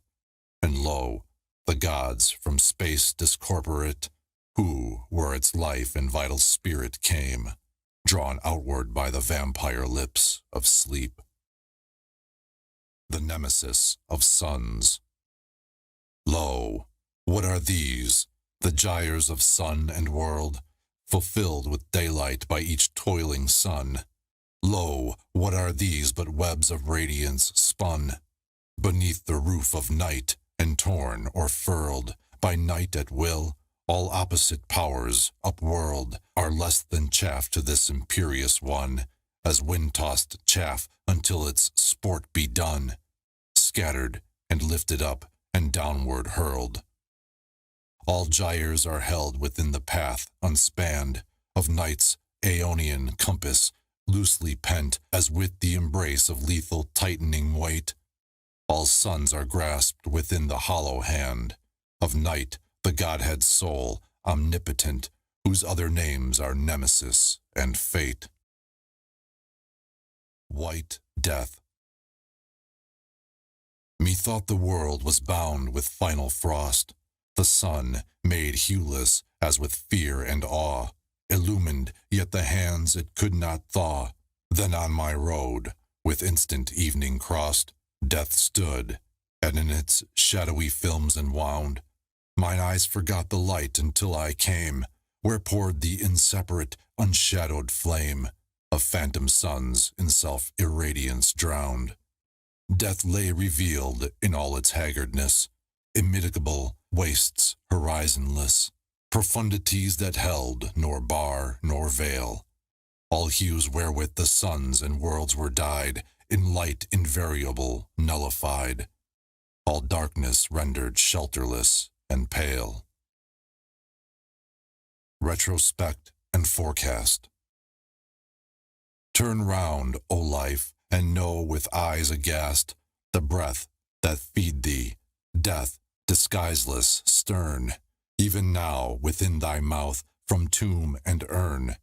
and lo, the gods from space discorporate, who, where its life and vital spirit came, drawn outward by the vampire lips of sleep. The nemesis of suns. Lo, what are these, the gyres of sun and world, fulfilled with daylight by each toiling sun? Lo, what are these but webs of radiance spun beneath the roof of night and torn or furled by night at will, all opposite powers upwhirled are less than chaff to this imperious one, as wind-tossed chaff until its sport be done, scattered and lifted up and downward hurled. All gyres are held within the path unspanned of night's aeonian compass, loosely pent as with the embrace of lethal tightening weight. All suns are grasped within the hollow hand of night, the Godhead soul, omnipotent, whose other names are Nemesis and Fate. White Death. Methought the world was bound with final frost, the sun made hueless as with fear and awe, illumined yet the hands it could not thaw. Then on my road, with instant evening crossed, death stood, and in its shadowy films enwound, mine eyes forgot the light until I came where poured the inseparate, unshadowed flame of phantom suns in self-irradiance drowned. Death lay revealed in all its haggardness, immitigable wastes horizonless, profundities that held nor bar nor veil, all hues wherewith the suns and worlds were dyed, in light invariable nullified, all darkness rendered shelterless and pale. Retrospect and forecast. Turn round, O life, and know with eyes aghast the breath that feed thee, death, disguiseless, stern, even now within thy mouth from tomb and urn.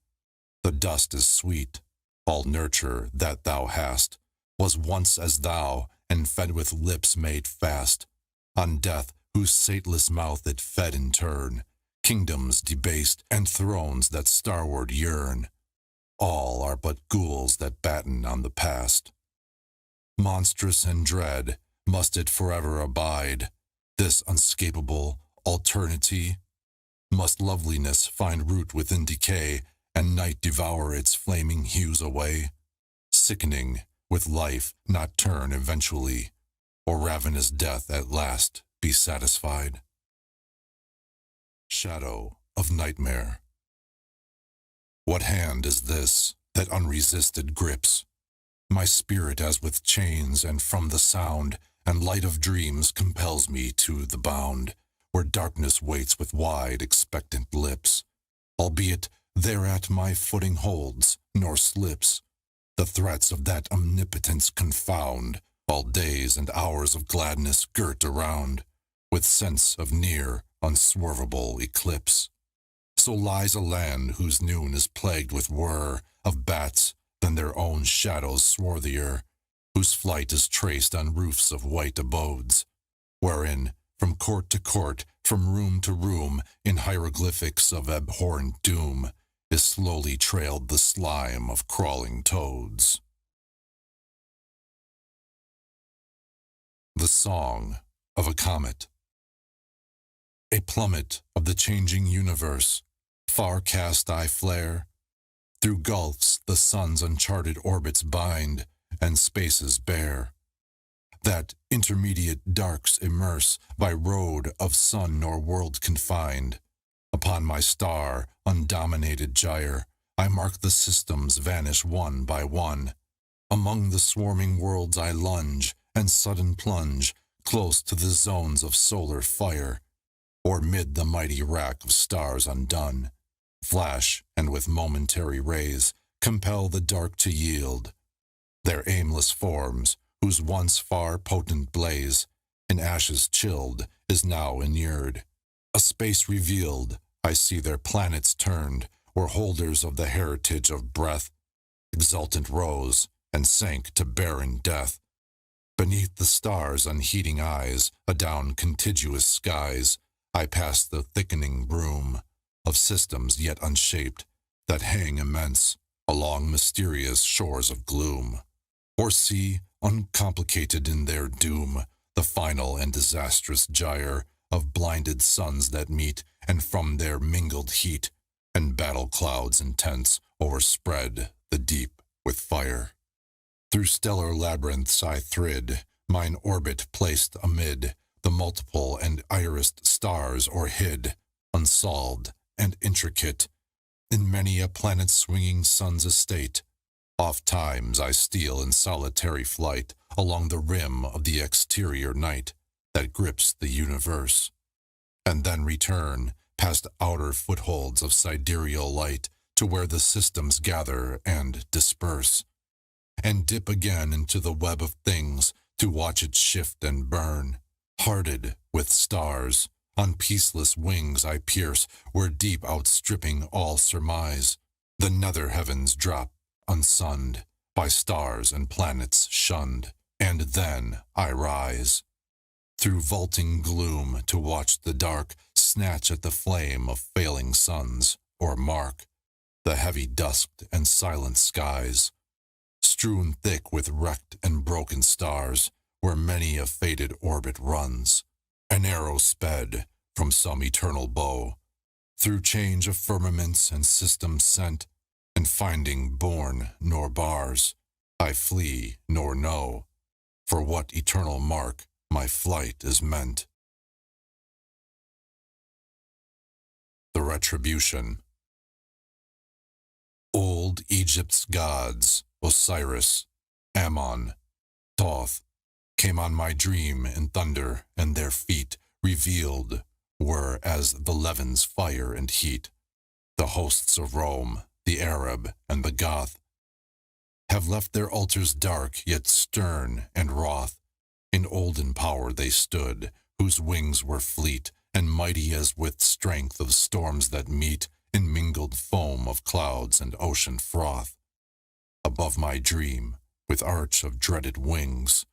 The dust is sweet, all nurture that thou hast was once as thou, and fed with lips made fast on death, whose sateless mouth it fed in turn, kingdoms debased and thrones that starward yearn. All are but ghouls that batten on the past. Monstrous and dread must it forever abide, this unscapable alternity? Must loveliness find root within decay, and night devour its flaming hues away? Sickening, with life not turn eventually, or ravenous death at last be satisfied? Shadow of nightmare. What hand is this that unresisted grips my spirit as with chains, and from the sound and light of dreams compels me to the bound, where darkness waits with wide expectant lips, albeit thereat my footing holds, nor slips. The threats of that omnipotence confound all days and hours of gladness girt around, with sense of near, unswervable eclipse. So lies a land whose noon is plagued with whir of bats than their own shadows swarthier, whose flight is traced on roofs of white abodes, wherein, from court to court, from room to room, in hieroglyphics of abhorrent doom, is slowly trailed the slime of crawling toads. The Song of a Comet. A plummet of the changing universe, far cast I flare. Through gulfs the sun's uncharted orbits bind, and spaces bare, that intermediate darks immerse by road of sun nor world confined. Upon my star, undominated gyre, I mark the systems vanish one by one. Among the swarming worlds I lunge, and sudden plunge, close to the zones of solar fire, or mid the mighty rack of stars undone. Flash, and with momentary rays, compel the dark to yield their aimless forms, whose once far potent blaze, in ashes chilled, is now inured. A space revealed, I see their planets turned, were holders of the heritage of breath, exultant rose, and sank to barren death. Beneath the stars' unheeding eyes, adown contiguous skies, I pass the thickening broom of systems yet unshaped, that hang immense along mysterious shores of gloom, or see, uncomplicated in their doom, the final and disastrous gyre of blinded suns that meet, and from their mingled heat and battle clouds intense overspread the deep with fire. Through stellar labyrinths I thrid, mine orbit placed amid the multiple and irised stars o'erhid, unsolved and intricate, in many a planet-swinging sun's estate. Oft times I steal in solitary flight along the rim of the exterior night that grips the universe, and then return past outer footholds of sidereal light to where the systems gather and disperse, and dip again into the web of things to watch it shift and burn. Hearted with stars, on peaceless wings I pierce where deep outstripping all surmise, the nether heavens drop unsunned, by stars and planets shunned, and then I rise, through vaulting gloom to watch the dark snatch at the flame of failing suns, or mark the heavy dusked and silent skies, strewn thick with wrecked and broken stars, where many a fated orbit runs, an arrow sped from some eternal bow, through change of firmaments and systems sent, and finding bourne nor bars, I flee nor know, for what eternal mark my flight is meant. The Retribution. Old Egypt's gods, Osiris, Ammon, Thoth, came on my dream in thunder, and their feet, revealed, were as the levin's fire and heat. The hosts of Rome, the Arab, and the Goth, have left their altars dark, yet stern and wroth. In olden power they stood, whose wings were fleet, and mighty as with strength of storms that meet, in mingled foam of clouds and ocean froth. Above my dream, with arch of dreaded wings,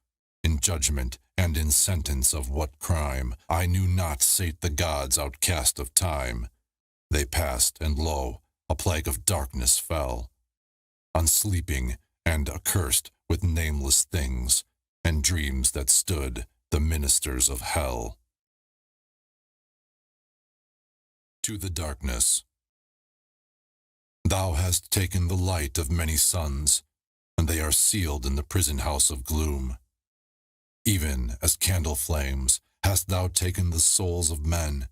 in judgment and in sentence of what crime I knew not sate the gods outcast of time. They passed, and lo, a plague of darkness fell, unsleeping and accursed with nameless things, and dreams that stood the ministers of hell. To the darkness. Thou hast taken the light of many suns, and they are sealed in the prison house of gloom. Even as candle flames hast thou taken the souls of men.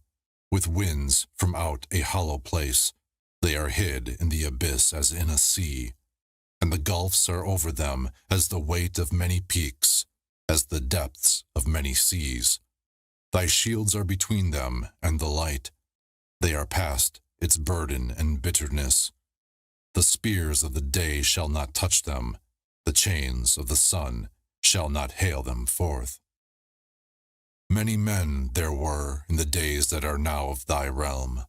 With winds from out a hollow place, they are hid in the abyss as in a sea, and the gulfs are over them as the weight of many peaks, as the depths of many seas. Thy shields are between them and the light. They are past its burden and bitterness. The spears of the day shall not touch them. The chains of the sun shall not hale them forth. Many men there were in the days that are now of thy realm,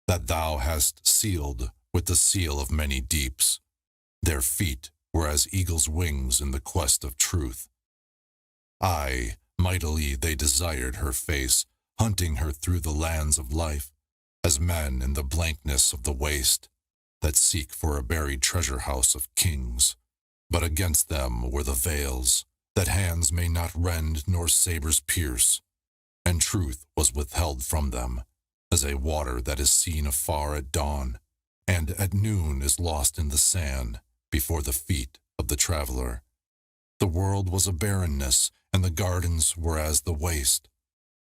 that thou hast sealed with the seal of many deeps. Their feet were as eagle's wings in the quest of truth. Aye, mightily they desired her face, hunting her through the lands of life, as men in the blankness of the waste, that seek for a buried treasure house of kings. But against them were the veils, that hands may not rend nor sabers pierce, and truth was withheld from them, as a water that is seen afar at dawn, and at noon is lost in the sand before the feet of the traveler. The world was a barrenness, and the gardens were as the waste,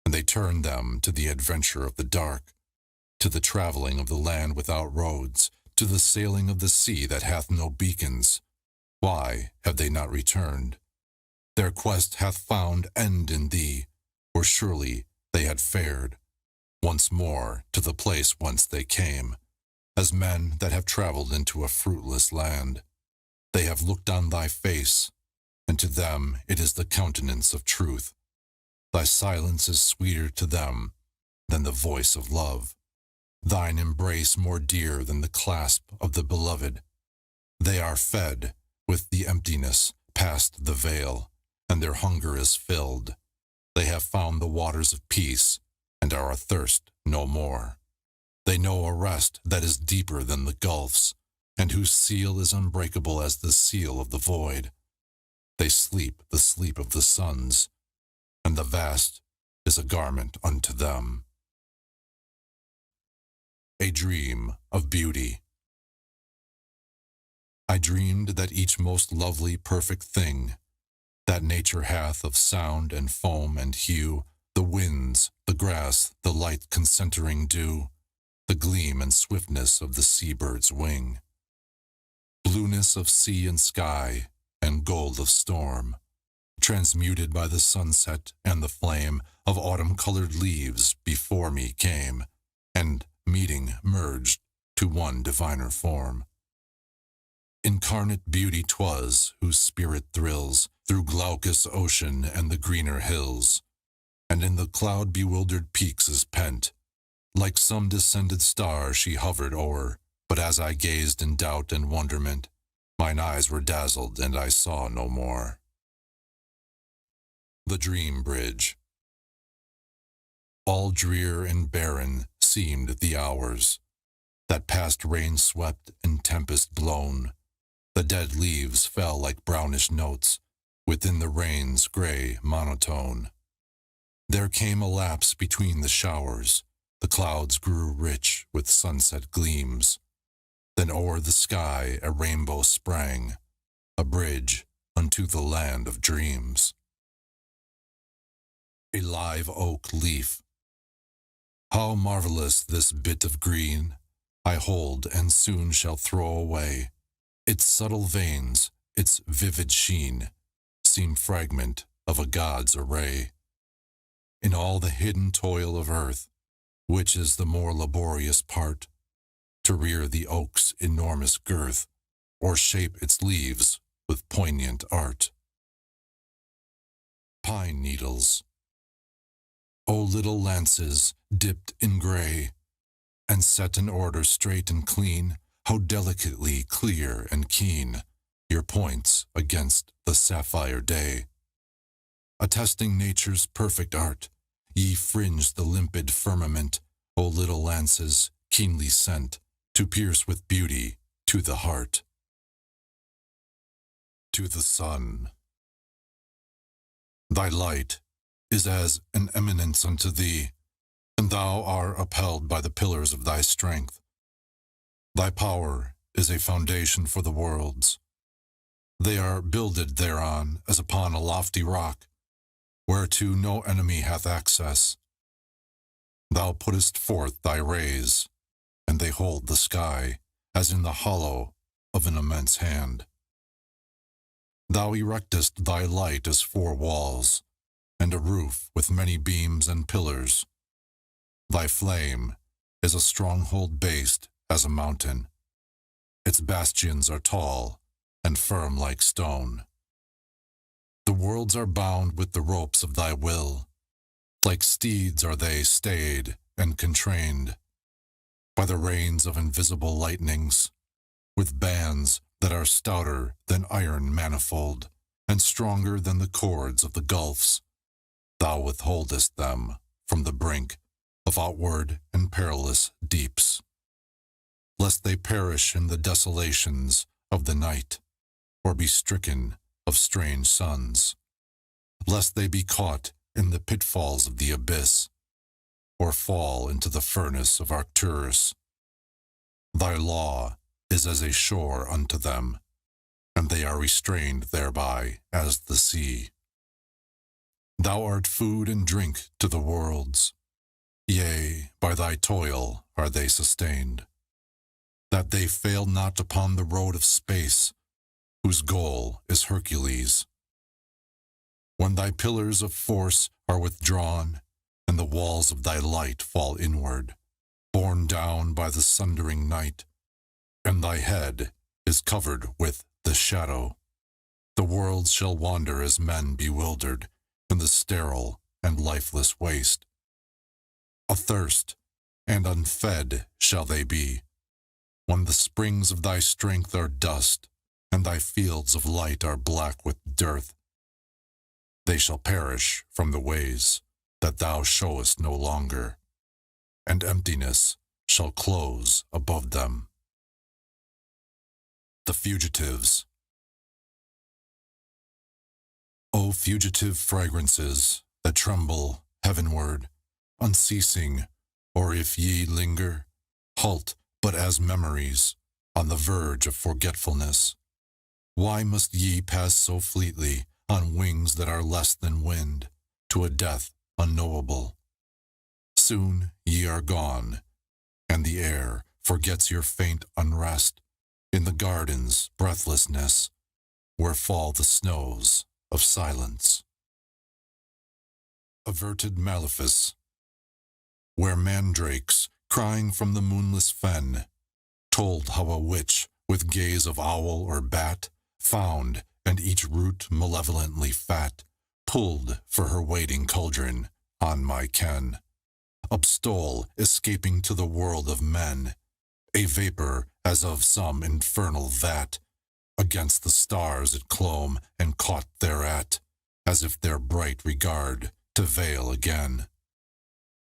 and they turned them to the adventure of the dark, to the traveling of the land without roads, to the sailing of the sea that hath no beacons. Why have they not returned? Their quest hath found end in thee, or surely they had fared once more to the place whence they came, as men that have traveled into a fruitless land. They have looked on thy face, and to them it is the countenance of truth. Thy silence is sweeter to them than the voice of love, thine embrace more dear than the clasp of the beloved. They are fed with the emptiness past the veil, and their hunger is filled. They have found the waters of peace, and are athirst no more. They know a rest that is deeper than the gulfs, and whose seal is unbreakable as the seal of the void. They sleep the sleep of the suns, and the vast is a garment unto them. A dream of beauty. I dreamed that each most lovely, perfect thing that nature hath of sound and foam and hue The winds, the grass, the light concentering dew, the gleam and swiftness of the seabird's wing, blueness of sea and sky, and gold of storm, transmuted by the sunset and the flame of autumn-colored leaves before me came, and, meeting, merged to one diviner form. Incarnate beauty 'twas, whose spirit thrills through glaucous ocean and the greener hills, and in the cloud-bewildered peaks is pent. Like some descended star she hovered o'er, but as I gazed in doubt and wonderment, mine eyes were dazzled and I saw no more. The Dream Bridge. All drear and barren seemed the hours, that past rain-swept and tempest-blown. The dead leaves fell like brownish notes within the rain's gray monotone. There came a lapse between the showers, the clouds grew rich with sunset gleams. Then o'er the sky a rainbow sprang, a bridge unto the land of dreams. A live oak leaf. How marvelous this bit of green I hold and soon shall throw away. Its subtle veins, its vivid sheen, seem fragment of a god's array. In all the hidden toil of earth, which is the more laborious part, to rear the oak's enormous girth, or shape its leaves with poignant art. Pine needles. O little lances dipped in gray, and set in order straight and clean, how delicately clear and keen your points against the sapphire day. Attesting nature's perfect art, ye fringe the limpid firmament, O little lances keenly sent, to pierce with beauty to the heart. To the sun. Thy light is as an eminence unto thee, and thou art upheld by the pillars of thy strength. Thy power is a foundation for the worlds. They are builded thereon as upon a lofty rock, whereto no enemy hath access. Thou puttest forth thy rays, and they hold the sky, as in the hollow of an immense hand. Thou erectest thy light as 4 walls, and a roof with many beams and pillars. Thy flame is a stronghold based as a mountain. Its bastions are tall and firm like stone. The worlds are bound with the ropes of thy will. Like steeds are they stayed and constrained by the reins of invisible lightnings, with bands that are stouter than iron manifold, and stronger than the cords of the gulfs. Thou withholdest them from the brink of outward and perilous deeps, lest they perish in the desolations of the night, or be stricken of strange suns, lest they be caught in the pitfalls of the abyss, or fall into the furnace of Arcturus. Thy law is as a shore unto them, and they are restrained thereby as the sea. Thou art food and drink to the worlds, yea, by thy toil are they sustained, that they fail not upon the road of space, whose goal is Hercules. When thy pillars of force are withdrawn, and the walls of thy light fall inward, borne down by the sundering night, and thy head is covered with the shadow, the worlds shall wander as men bewildered in the sterile and lifeless waste. Athirst and unfed shall they be, when the springs of thy strength are dust, and thy fields of light are black with dearth. They shall perish from the ways that thou showest no longer, and emptiness shall close above them. The fugitives. O fugitive fragrances that tremble heavenward, unceasing, or if ye linger, halt but as memories on the verge of forgetfulness. Why must ye pass so fleetly on wings that are less than wind, to a death unknowable. Soon ye are gone, and the air forgets your faint unrest in the garden's breathlessness, where fall the snows of silence. Averted malefice, where mandrakes, crying from the moonless fen, told how a witch, with gaze of owl or bat, found, and each root malevolently fat, pulled for her waiting cauldron on my ken, upstole, escaping to the world of men, a vapor as of some infernal vat, against the stars it clomb and caught thereat, as if their bright regard to veil again.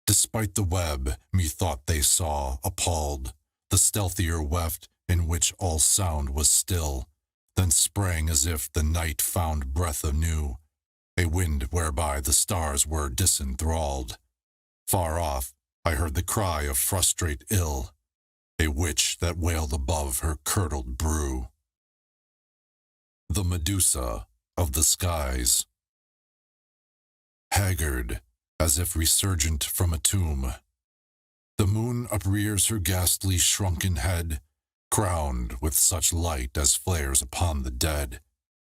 Despite the web, methought they saw, appalled, the stealthier weft in which all sound was still, then sprang as if the night found breath anew, a wind whereby the stars were disenthralled. Far off I heard the cry of frustrate ill, a witch that wailed above her curdled brew. The Medusa of the skies. Haggard, as if resurgent from a tomb, the moon uprears her ghastly shrunken head, crowned with such light as flares upon the dead,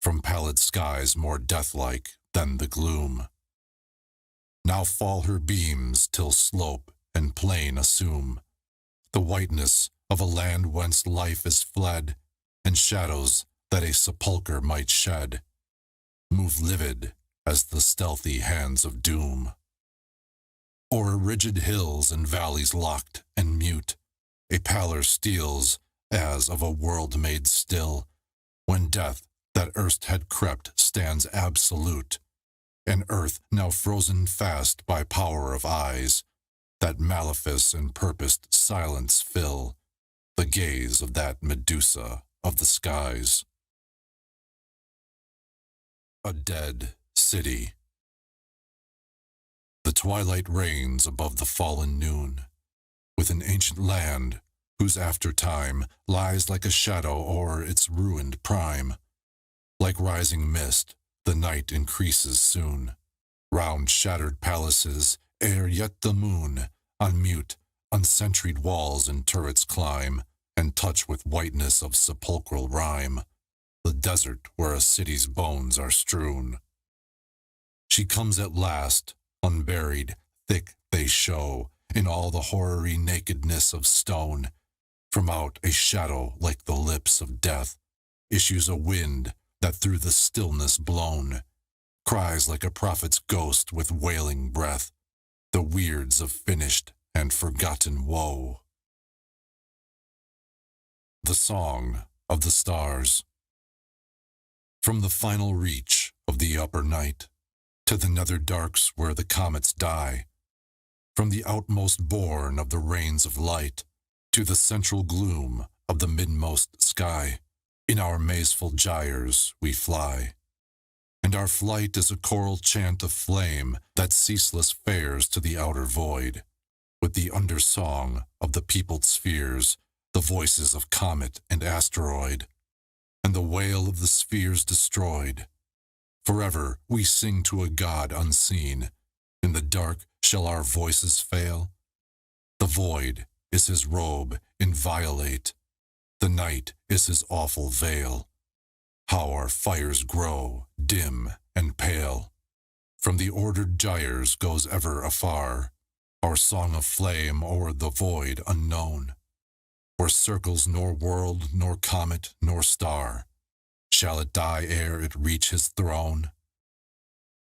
from pallid skies more deathlike than the gloom. Now fall her beams till slope and plain assume the whiteness of a land whence life is fled, and shadows that a sepulchre might shed move livid as the stealthy hands of doom. O'er rigid hills and valleys locked and mute, a pallor steals as of a world made still, when death that erst had crept stands absolute, and earth now frozen fast by power of eyes that malefice and purposed silence fill the gaze of that Medusa of the skies. A dead city. The twilight reigns above the fallen noon, with an ancient land whose aftertime lies like a shadow o'er its ruined prime. Like rising mist, the night increases soon, round shattered palaces, ere yet the moon, on mute, unsentried walls and turrets climb, and touch with whiteness of sepulchral rime the desert where a city's bones are strewn. She comes at last, unburied, thick they show, in all the horary nakedness of stone. From out a shadow like the lips of death issues a wind that through the stillness blown cries like a prophet's ghost with wailing breath, the weirds of finished and forgotten woe. The Song of the Stars. From the final reach of the upper night to the nether darks where the comets die, from the outmost bourne of the rains of light to the central gloom of the midmost sky, in our mazeful gyres we fly. And our flight is a choral chant of flame that ceaseless fares to the outer void, with the undersong of the peopled spheres, the voices of comet and asteroid, and the wail of the spheres destroyed. Forever we sing to a God unseen. In the dark shall our voices fail? The void is his robe inviolate. The night is his awful veil. How our fires grow dim and pale. From the ordered gyres goes ever afar our song of flame o'er the void unknown, where circles nor world nor comet nor star. Shall it die ere it reach his throne?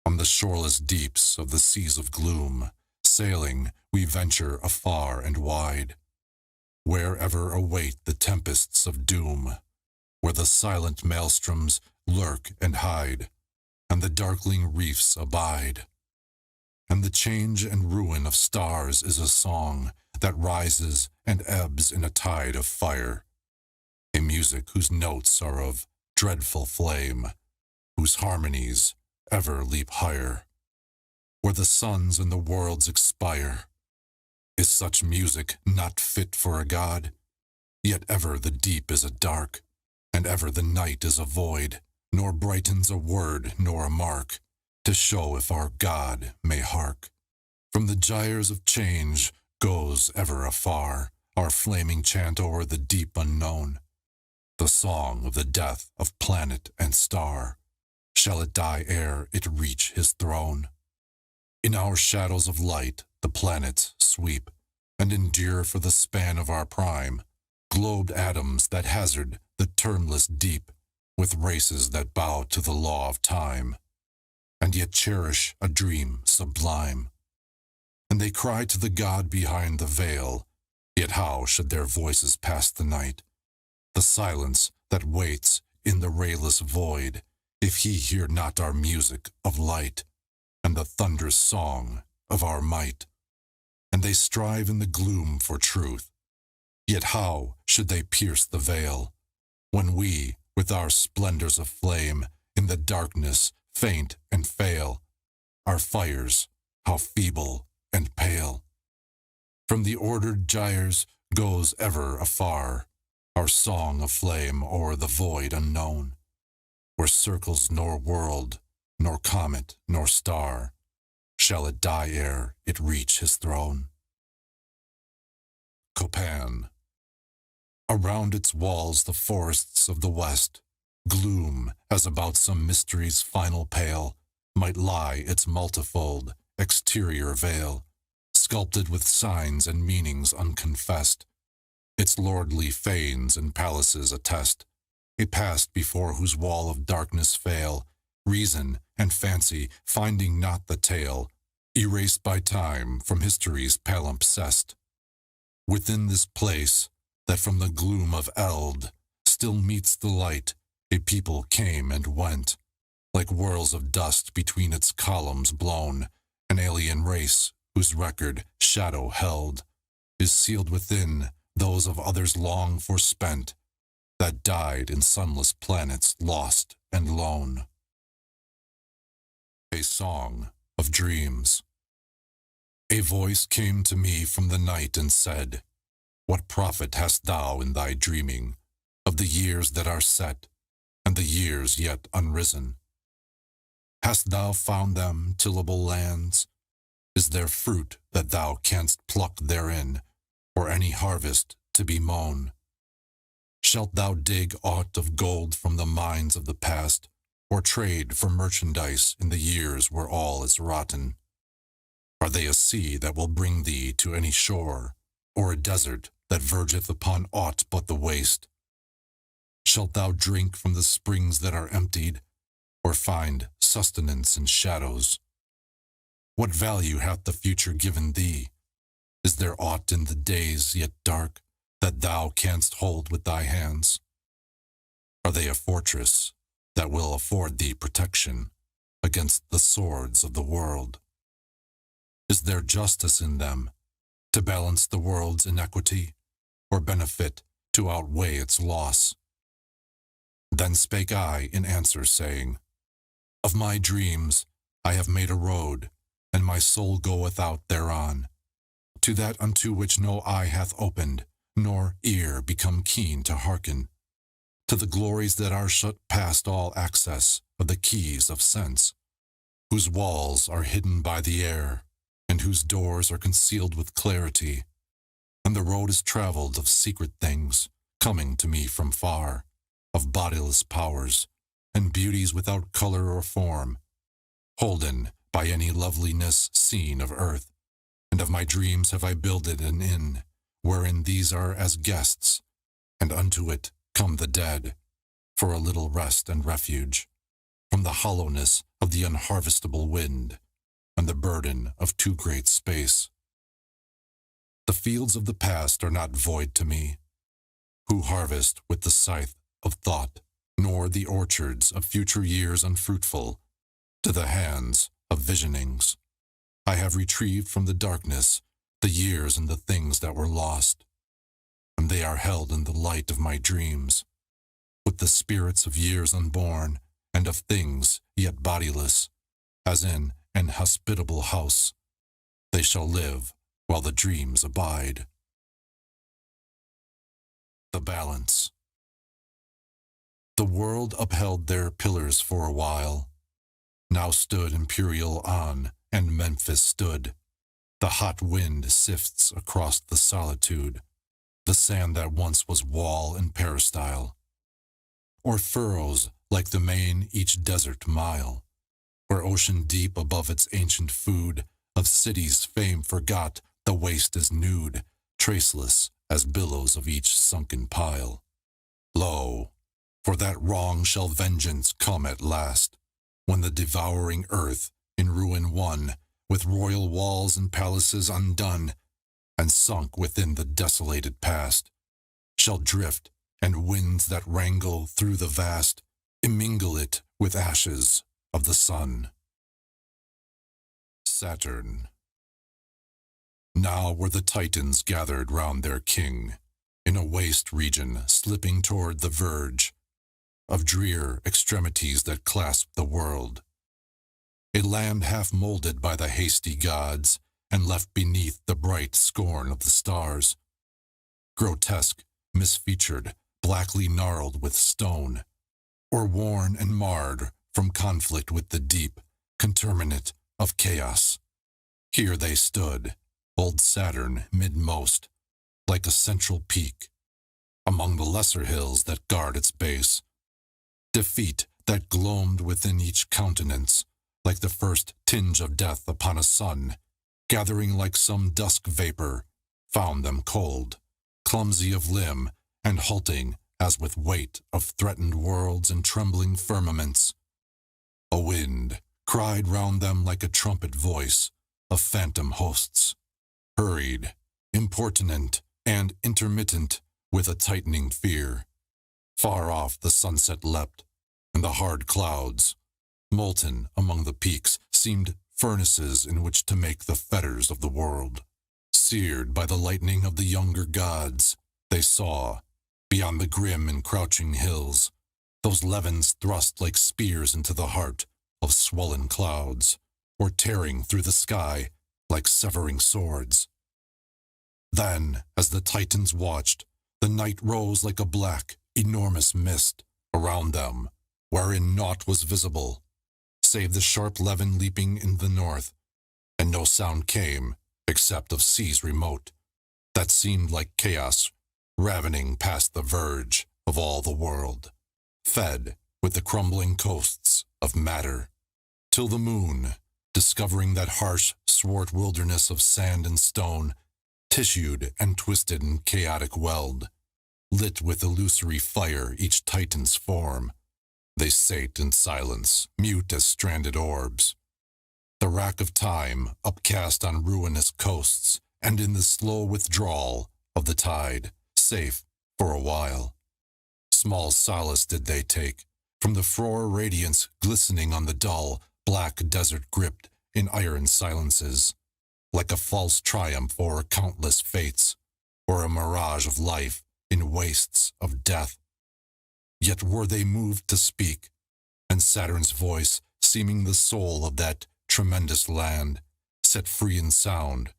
On the shoreless deeps of the seas of gloom, sailing we venture afar and wide, wherever await the tempests of doom, where the silent maelstroms lurk and hide, and the darkling reefs abide. And the change and ruin of stars is a song that rises and ebbs in a tide of fire, a music whose notes are of dreadful flame, whose harmonies ever leap higher, where the suns and the worlds expire. Is such music not fit for a god? Yet ever the deep is a dark, and ever the night is a void, nor brightens a word nor a mark, to show if our God may hark. From the gyres of change goes ever afar our flaming chant o'er the deep unknown, the song of the death of planet and star. Shall it die ere it reach his throne? In our shadows of light the planets sweep, and endure for the span of our prime, globed atoms that hazard the termless deep, with races that bow to the law of time, and yet cherish a dream sublime. And they cry to the God behind the veil, yet how should their voices pass the night, the silence that waits in the rayless void, if he hear not our music of light, and the thunderous song of our might? And they strive in the gloom for truth, yet how should they pierce the veil, when we, with our splendors of flame, in the darkness faint and fail, our fires, how feeble and pale. From the ordered gyres goes ever afar our song of flame o'er the void unknown, where circles nor world, nor comet, nor star, shall it die ere it reach his throne. Copan. Around its walls the forests of the west gloom, as about some mystery's final pale might lie its multifold exterior veil, sculpted with signs and meanings unconfessed. Its lordly fanes and palaces attest a past before whose wall of darkness fail reason and fancy, finding not the tale, erased by time from history's palimpsest. Within this place, that from the gloom of eld still meets the light, a people came and went, like whirls of dust between its columns blown. An alien race, whose record shadow held, is sealed within those of others long forspent, that died in sunless planets lost and lone. A Song of Dreams. A voice came to me from the night and said, what profit hast thou in thy dreaming of the years that are set, and the years yet unrisen? Hast thou found them tillable lands? Is there fruit that thou canst pluck therein, or any harvest to be mown? Shalt thou dig aught of gold from the mines of the past, or trade for merchandise in the years where all is rotten? Are they a sea that will bring thee to any shore, or a desert that vergeth upon aught but the waste? Shalt thou drink from the springs that are emptied, or find sustenance in shadows? What value hath the future given thee? Is there aught in the days yet dark that thou canst hold with thy hands? Are they a fortress that will afford thee protection against the swords of the world? Is there justice in them to balance the world's inequity, or benefit to outweigh its loss? Then spake I in answer, saying, of my dreams I have made a road, and my soul goeth out thereon, to that unto which no eye hath opened, nor ear become keen to hearken, to the glories that are shut past all access of the keys of sense, whose walls are hidden by the air, and whose doors are concealed with clarity. And the road is traveled of secret things, coming to me from far, of bodiless powers, and beauties without color or form, holden by any loveliness seen of earth. And of my dreams have I builded an inn, wherein these are as guests, and unto it come the dead, for a little rest and refuge, from the hollowness of the unharvestable wind, and the burden of too great space. The fields of the past are not void to me, who harvest with the scythe of thought, nor the orchards of future years unfruitful, to the hands of visionings. I have retrieved from the darkness the years and the things that were lost, and they are held in the light of my dreams, with the spirits of years unborn, and of things yet bodiless, as in an hospitable house. They shall live while the dreams abide. The Balance. The world upheld their pillars for a while. Now stood imperial on, and Memphis stood. The hot wind sifts across the solitude, the sand that once was wall and peristyle, or furrows like the main each desert mile, where ocean deep above its ancient food of cities fame forgot, the waste is nude, traceless as billows of each sunken pile. Lo, for that wrong shall vengeance come at last, when the devouring earth, in ruin won, with royal walls and palaces undone, and sunk within the desolated past, shall drift, and winds that wrangle through the vast immingle it with ashes of the sun. Saturn. Now were the Titans gathered round their king, in a waste region slipping toward the verge of drear extremities that clasp the world, a land half molded by the hasty gods and left beneath the bright scorn of the stars, grotesque, misfeatured, blackly gnarled with stone, or worn and marred from conflict with the deep, conterminate of chaos. Here they stood, old Saturn midmost, like a central peak, among the lesser hills that guard its base. Defeat that gloamed within each countenance, like the first tinge of death upon a sun, gathering like some dusk vapor, found them cold, clumsy of limb, and halting as with weight of threatened worlds and trembling firmaments. A wind cried round them like a trumpet voice of phantom hosts, hurried, importunate, and intermittent with a tightening fear. Far off the sunset leapt, and the hard clouds, molten among the peaks, seemed furnaces in which to make the fetters of the world. Seared by the lightning of the younger gods, they saw, beyond the grim and crouching hills, those levins thrust like spears into the heart of swollen clouds, or tearing through the sky like severing swords. Then, as the Titans watched, the night rose like a black, enormous mist around them, wherein naught was visible, save the sharp levin leaping in the north, and no sound came, except of seas remote, that seemed like chaos, ravening past the verge of all the world, fed with the crumbling coasts of matter, till the moon, discovering that harsh, swart wilderness of sand and stone, tissued and twisted in chaotic weld, lit with illusory fire each Titan's form. They sate in silence, mute as stranded orbs. The rack of time upcast on ruinous coasts, and in the slow withdrawal of the tide, safe for a while. Small solace did they take from the frore radiance glistening on the dull, black desert gripped in iron silences, like a false triumph o'er countless fates, or a mirage of life in wastes of death. Yet were they moved to speak, and Saturn's voice, seeming the soul of that tremendous land, set free in sound,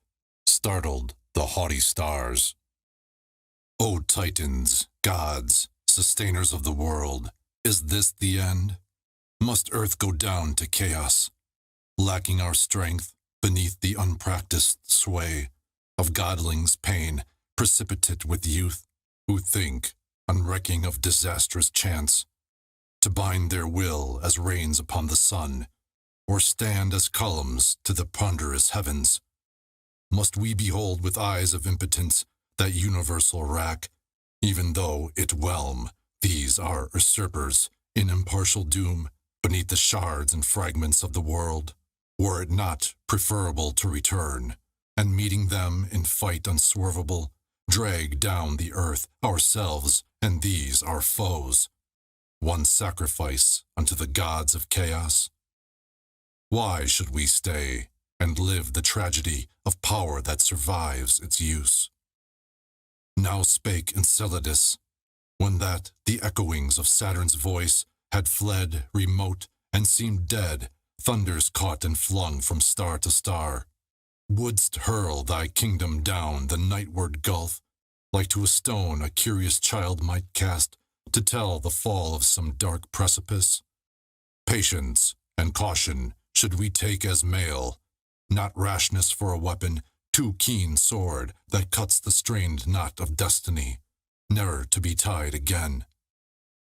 startled the haughty stars. O Titans, gods, sustainers of the world, is this the end? Must earth go down to chaos, lacking our strength beneath the unpracticed sway of godlings' pain, precipitate with youth, who think, unrecking of disastrous chance, to bind their will as rains upon the sun, or stand as columns to the ponderous heavens? Must we behold with eyes of impotence that universal rack, even though it whelm these our usurpers in impartial doom beneath the shards and fragments of the world? Were it not preferable to return, and meeting them in fight unswervable, drag down the earth, ourselves, and these our foes, one sacrifice unto the gods of chaos? Why should we stay and live the tragedy of power that survives its use? Now spake Enceladus, when that the echoings of Saturn's voice had fled remote and seemed dead, thunders caught and flung from star to star. Wouldst hurl thy kingdom down the nightward gulf, like to a stone a curious child might cast to tell the fall of some dark precipice? Patience, And caution should we take as mail, not rashness for a weapon, too keen sword that cuts the strained knot of destiny, ne'er to be tied again.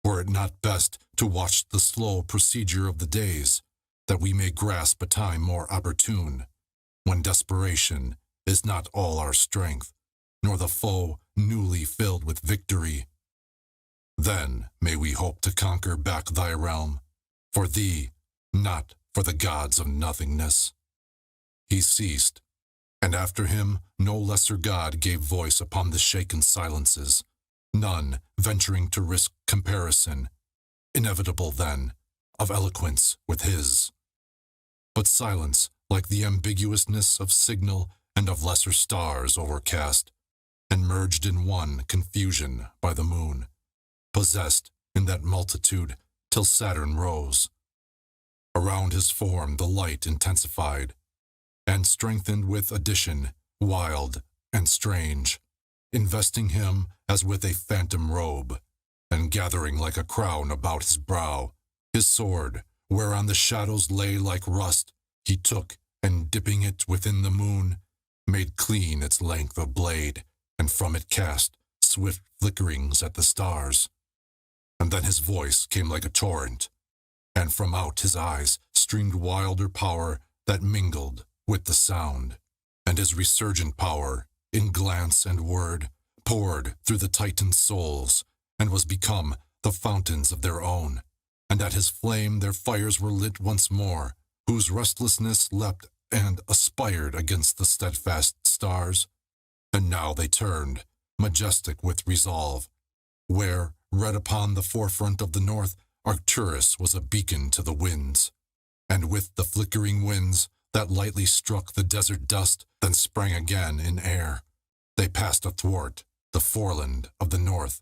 Were it not best to watch the slow procedure of the days, that we may grasp a time more opportune, when desperation is not all our strength, nor the foe newly filled with victory? Then may we hope to conquer back thy realm, for thee, not for the gods of nothingness. He ceased, and after him no lesser god gave voice upon the shaken silences, none venturing to risk comparison, inevitable then, of eloquence with his. But silence, like the ambiguousness of signal and of lesser stars overcast, and merged in one confusion by the moon, possessed in that multitude till Saturn rose. Around his form the light intensified, and strengthened with addition, wild and strange, investing him as with a phantom robe, and gathering like a crown about his brow. His sword, whereon the shadows lay like rust, he took, and dipping it within the moon, made clean its length of blade, and from it cast swift flickerings at the stars. And then his voice came like a torrent, and from out his eyes streamed wilder power that mingled with the sound, and his resurgent power, in glance and word, poured through the Titans' souls, and was become the fountains of their own, and at his flame their fires were lit once more, whose restlessness leapt and aspired against the steadfast stars. And now they turned, majestic with resolve, where, red upon the forefront of the north, Arcturus was a beacon to the winds, and with the flickering winds that lightly struck the desert dust, then sprang again in air, they passed athwart the foreland of the north.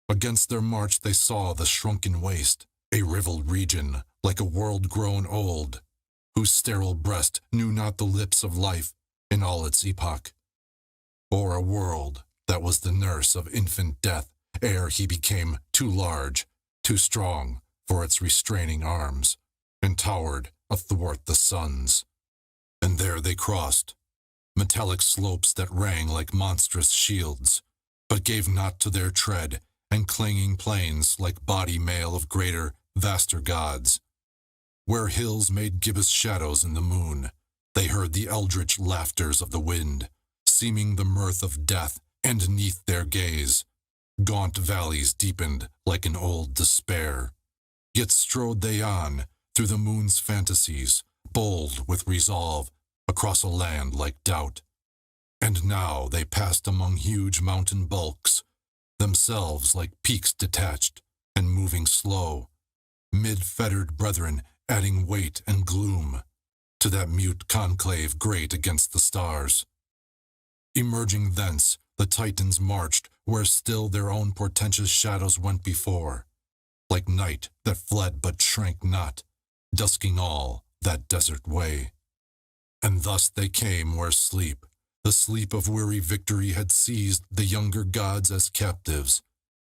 Against their march they saw the shrunken waste, a riveled region like a world grown old, whose sterile breast knew not the lips of life in all its epoch, or a world that was the nurse of infant death ere he became too large, too strong for its restraining arms, and towered athwart the suns. And there they crossed, metallic slopes that rang like monstrous shields, but gave not to their tread, and clanging plains like body mail of greater, vaster gods. Where hills made gibbous shadows in the moon, they heard the eldritch laughters of the wind, seeming the mirth of death, and neath their gaze, gaunt valleys deepened like an old despair. Yet strode they on, through the moon's fantasies, bold with resolve, across a land like doubt. And now they passed among huge mountain bulks, themselves like peaks detached, and moving slow, mid-fettered brethren adding weight and gloom to that mute conclave great against the stars. Emerging thence, the Titans marched where still their own portentous shadows went before, like night that fled but shrank not, dusking all that desert way. And thus they came where sleep, the sleep of weary victory, had seized the younger gods as captives,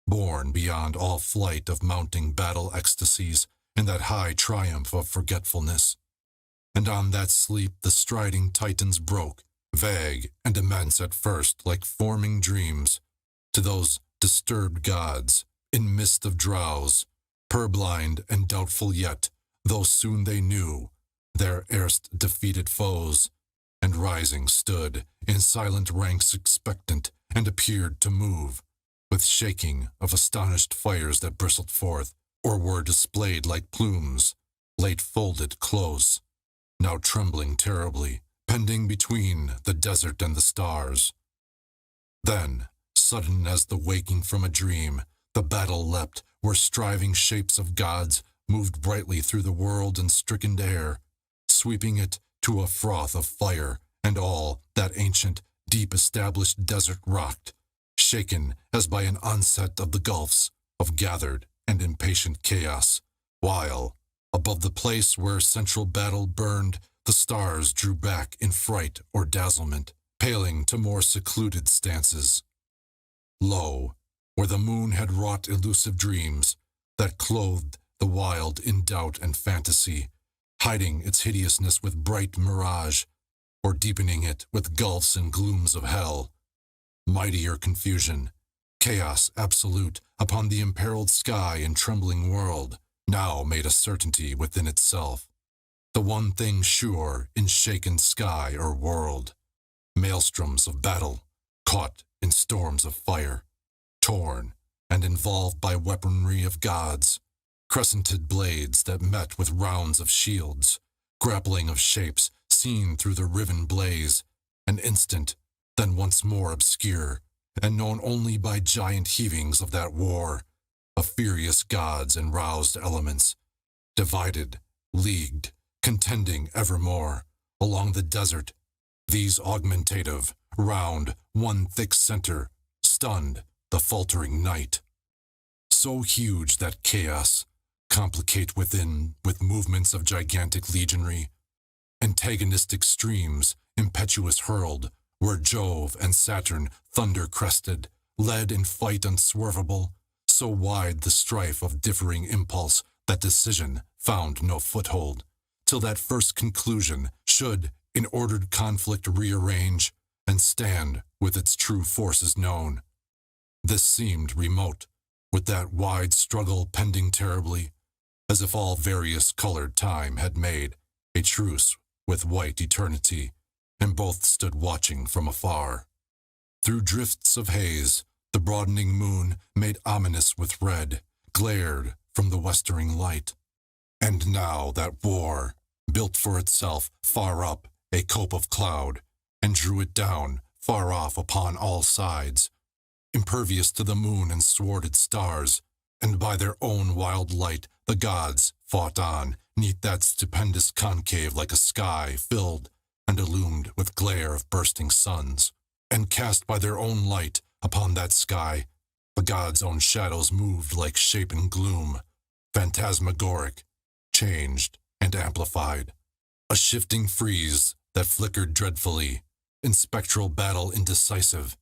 borne beyond all flight of mounting battle ecstasies in that high triumph of forgetfulness. And on that sleep the striding Titans broke, vague and immense at first like forming dreams, to those disturbed gods, in mist of drowse, purblind and doubtful yet, though soon they knew their erst defeated foes, and rising stood in silent ranks expectant, and appeared to move, with shaking of astonished fires that bristled forth, or were displayed like plumes, late folded close, now trembling terribly, pending between the desert and the stars. Then, sudden as the waking from a dream, the battle leapt, where striving shapes of gods moved brightly through the world and stricken air, sweeping it to a froth of fire, and all that ancient, deep-established desert rocked, shaken as by an onset of the gulfs of gathered and impatient chaos, while, above the place where central battle burned, the stars drew back in fright or dazzlement, paling to more secluded stances. Lo, where the moon had wrought elusive dreams that clothed the wild in doubt and fantasy, hiding its hideousness with bright mirage, or deepening it with gulfs and glooms of hell. Mightier confusion, chaos absolute upon the imperiled sky and trembling world, now made a certainty within itself. The one thing sure in shaken sky or world. Maelstroms of battle, caught in storms of fire, torn and involved by weaponry of gods, crescented blades that met with rounds of shields, grappling of shapes seen through the riven blaze, an instant, then once more obscure, and known only by giant heavings of that war, of furious gods and roused elements, divided, leagued, contending evermore, along the desert, these augmentative, round, one thick center, stunned the faltering night. So huge that chaos, complicate within with movements of gigantic legionry, antagonistic streams, impetuous hurled, where Jove and Saturn, thunder-crested, led in fight unswervable, so wide the strife of differing impulse that decision found no foothold, till that first conclusion should in ordered conflict rearrange and stand with its true forces known. This seemed remote, with that wide struggle pending terribly, as if all various colored time had made a truce with white eternity, and both stood watching from afar. Through drifts of haze, the broadening moon, made ominous with red, glared from the westering light. And now that war, built for itself far up a cope of cloud, and drew it down far off upon all sides, impervious to the moon and sworded stars, and by their own wild light the gods fought on, neath that stupendous concave like a sky filled and illumined with glare of bursting suns, and cast by their own light upon that sky, the gods' own shadows moved like shapen gloom, phantasmagoric, changed and amplified, a shifting frieze that flickered dreadfully, in spectral battle indecisive.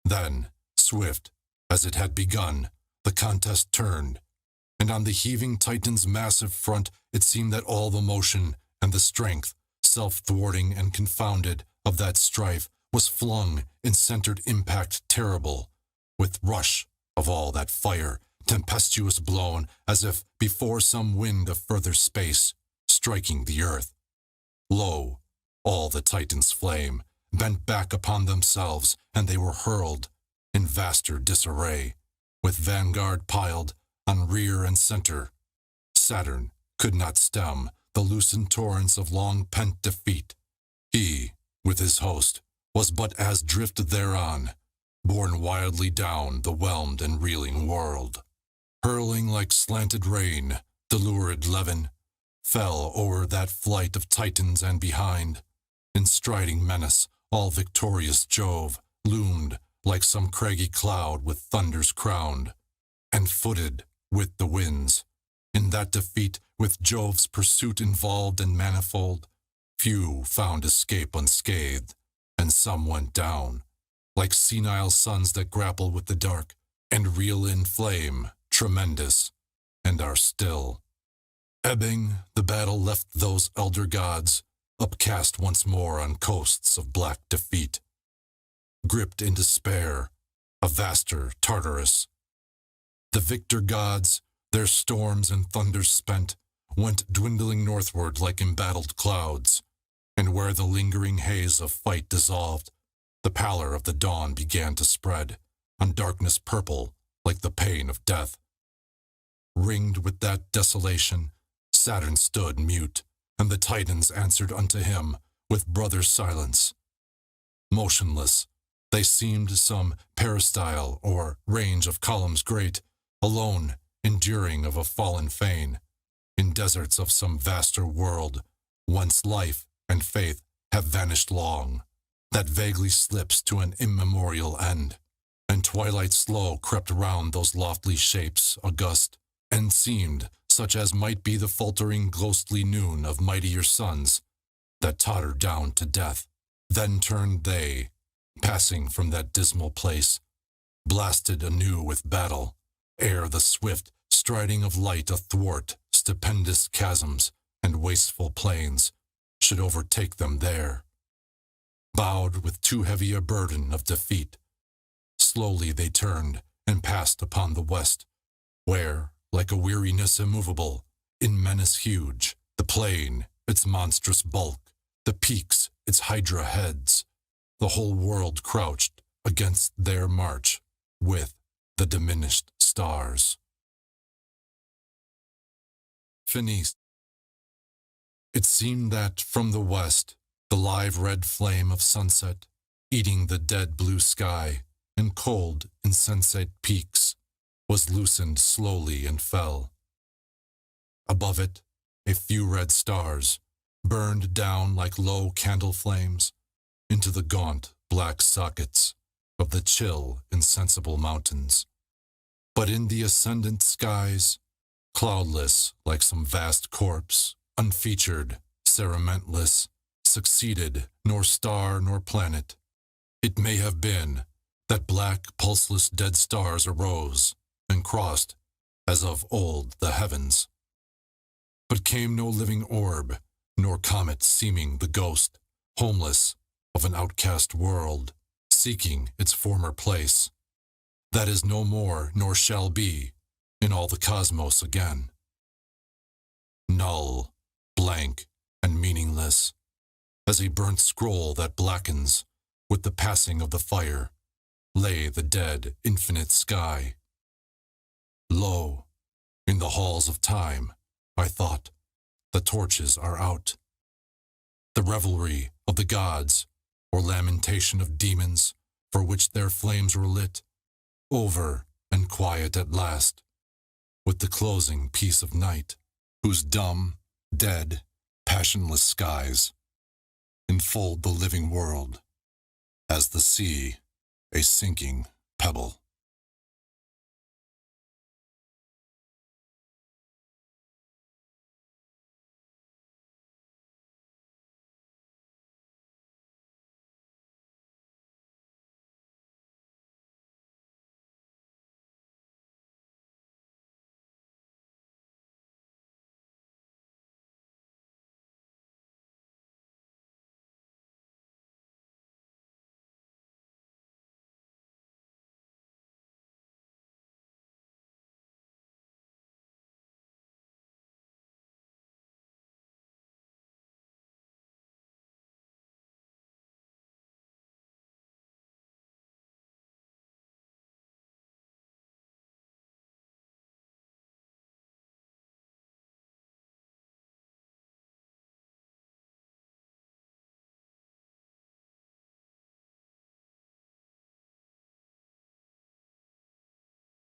Then, swift as it had begun, the contest turned, and on the heaving Titan's massive front it seemed that all the motion and the strength, self-thwarting and confounded, of that strife was flung in centered impact terrible, with rush of all that fire, tempestuous blown as if before some wind of further space, striking the earth. Lo, all the Titans' flame, bent back upon themselves, and they were hurled, in vaster disarray, with vanguard piled on rear and center. Saturn could not stem the loosened torrents of long-pent defeat. He, with his host, was but as drift thereon, borne wildly down the whelmed and reeling world. Hurling like slanted rain, the lurid levin fell o'er that flight of Titans, and behind, in striding menace, all victorious Jove loomed like some craggy cloud with thunders crowned, and footed with the winds. In that defeat, with Jove's pursuit involved and manifold, few found escape unscathed, and some went down, like senile suns that grapple with the dark, and reel in flame, tremendous, and are still. Ebbing, the battle left those elder gods, upcast once more on coasts of black defeat, gripped in despair, a vaster Tartarus. The victor gods, their storms and thunders spent, went dwindling northward like embattled clouds, and where the lingering haze of fight dissolved, the pallor of the dawn began to spread, on darkness purple like the pain of death. Ringed with that desolation, Saturn stood mute, and the Titans answered unto him with brother silence. Motionless, they seemed some peristyle or range of columns great, alone, enduring of a fallen fane, in deserts of some vaster world, whence life and faith have vanished long, that vaguely slips to an immemorial end, and twilight slow crept round those lofty shapes august, and seemed such as might be the faltering ghostly noon of mightier suns that totter down to death. Then turned they, passing from that dismal place, blasted anew with battle, ere the swift striding of light athwart stupendous chasms and wasteful plains should overtake them there. Bowed with too heavy a burden of defeat, slowly they turned and passed upon the west, where, like a weariness immovable, in menace huge, the plain, its monstrous bulk, the peaks, its hydra heads, the whole world crouched against their march with the diminished stars. Finis. It seemed that from the west, the live red flame of sunset, eating the dead blue sky and cold, insensate peaks, was loosened slowly and fell. Above it, a few red stars burned down like low candle flames into the gaunt black sockets of the chill, insensible mountains. But in the ascendant skies, cloudless like some vast corpse, unfeatured, ceramentless, succeeded nor star nor planet, it may have been that black, pulseless dead stars arose and crossed, as of old, the heavens. But came no living orb, nor comet seeming the ghost, homeless, of an outcast world, seeking its former place, that is no more nor shall be in all the cosmos again. Null, blank, and meaningless, as a burnt scroll that blackens with the passing of the fire, lay the dead, infinite sky. Lo, in the halls of time, I thought, the torches are out. The revelry of the gods, or lamentation of demons, for which their flames were lit, over and quiet at last, with the closing peace of night, whose dumb, dead, passionless skies enfold the living world, as the sea a sinking pebble.